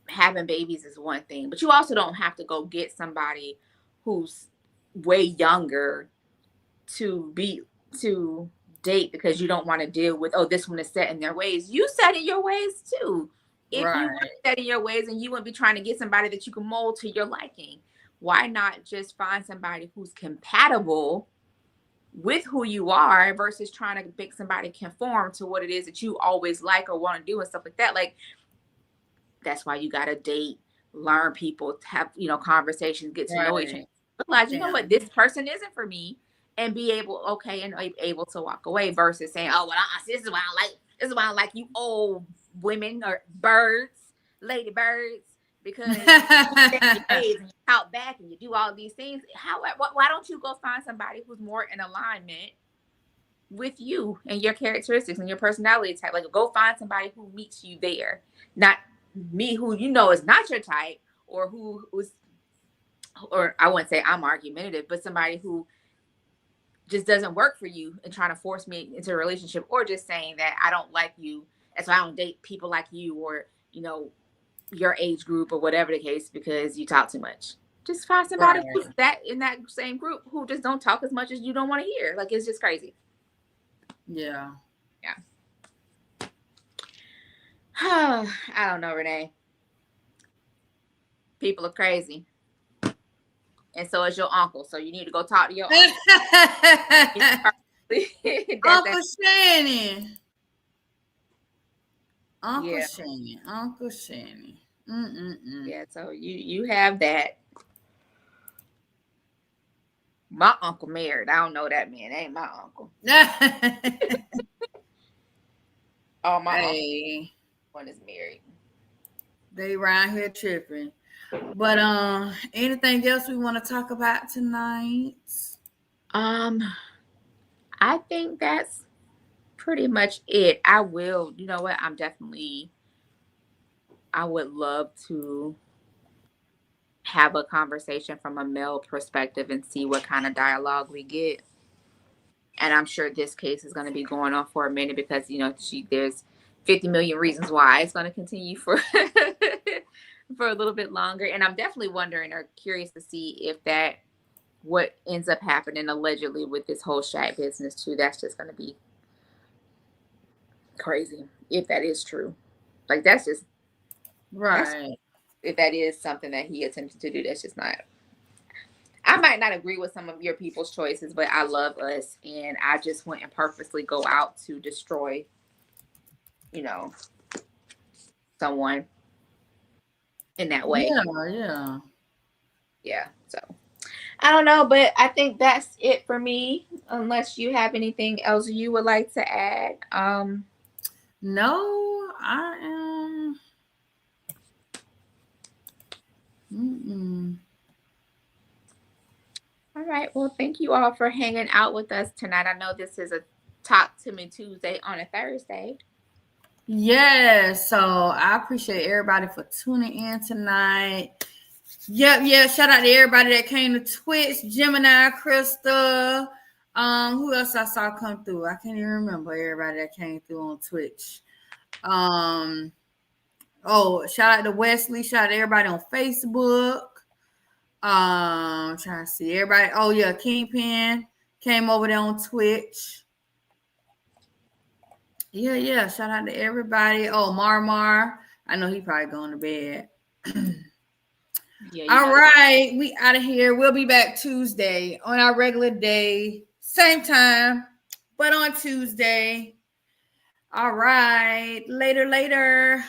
having babies is one thing, but you also don't have to go get somebody who's way younger to date because you don't want to deal with, this one is set in their ways. You set in your ways too. If you weren't set in your ways and you wouldn't be trying to get somebody that you can mold to your liking, why not just find somebody who's compatible with who you are versus trying to make somebody conform to what it is that you always like or want to do and stuff like that. Like, that's why you got to date, learn people, have, conversations, get to know each other. Realize, you know what, this person isn't for me, and be able to walk away versus saying, oh, well, this is why I like you old women or ladybirds, because you out back and you do all these things. Why don't you go find somebody who's more in alignment with you and your characteristics and your personality type? Like, go find somebody who meets you there, not me who is not your type, or or I wouldn't say I'm argumentative, but somebody who just doesn't work for you and trying to force me into a relationship, or just saying that I don't like you, and so I don't date people like you, or your age group or whatever the case because you talk too much. Just find somebody who's that in that same group who just don't talk as much as you don't want to hear. Like, it's just crazy. Yeah. I don't know, Renee. People are crazy. And so is your uncle. So you need to go talk to your uncle. Uncle Shannon. Uncle Yeah. Shannon. Uncle Shannon. Yeah, so you have that. My uncle married. I don't know that man. That ain't my uncle. Oh, my uncle one is married. They around here tripping. But anything else we want to talk about tonight? I think that's pretty much it. I will, you know what? I would love to have a conversation from a male perspective and see what kind of dialogue we get. And I'm sure this case is going to be going on for a minute because, you know, there's 50 million reasons why it's going to continue for for a little bit longer. And I'm definitely wondering or curious to see if what ends up happening allegedly with this whole Shaq business too. That's just going to be crazy if that is true. Like, that's just right. If that is something that he attempted to do, that's just not. I might not agree with some of your people's choices, but I love us, and I just wouldn't purposely go out to destroy, you know, someone in that way. Yeah. So I don't know, but I think that's it for me. Unless you have anything else you would like to add. No, I am. All right. Well, thank you all for hanging out with us tonight. I know this is a Talk to Me Tuesday on a Thursday. Yeah, so I appreciate everybody for tuning in tonight. Yep. Shout out to everybody that came to Twitch, Gemini, Krista. Who else I saw come through? I can't even remember everybody that came through on Twitch. Shout out to Wesley. Shout out to everybody on Facebook. I'm trying to see everybody. Oh yeah, Kingpin came over there on Twitch. Yeah. Shout out to everybody. Oh, Mar. I know he probably going to bed. All right, we out of here. We'll be back Tuesday on our regular day, same time, but on Tuesday. All right, later.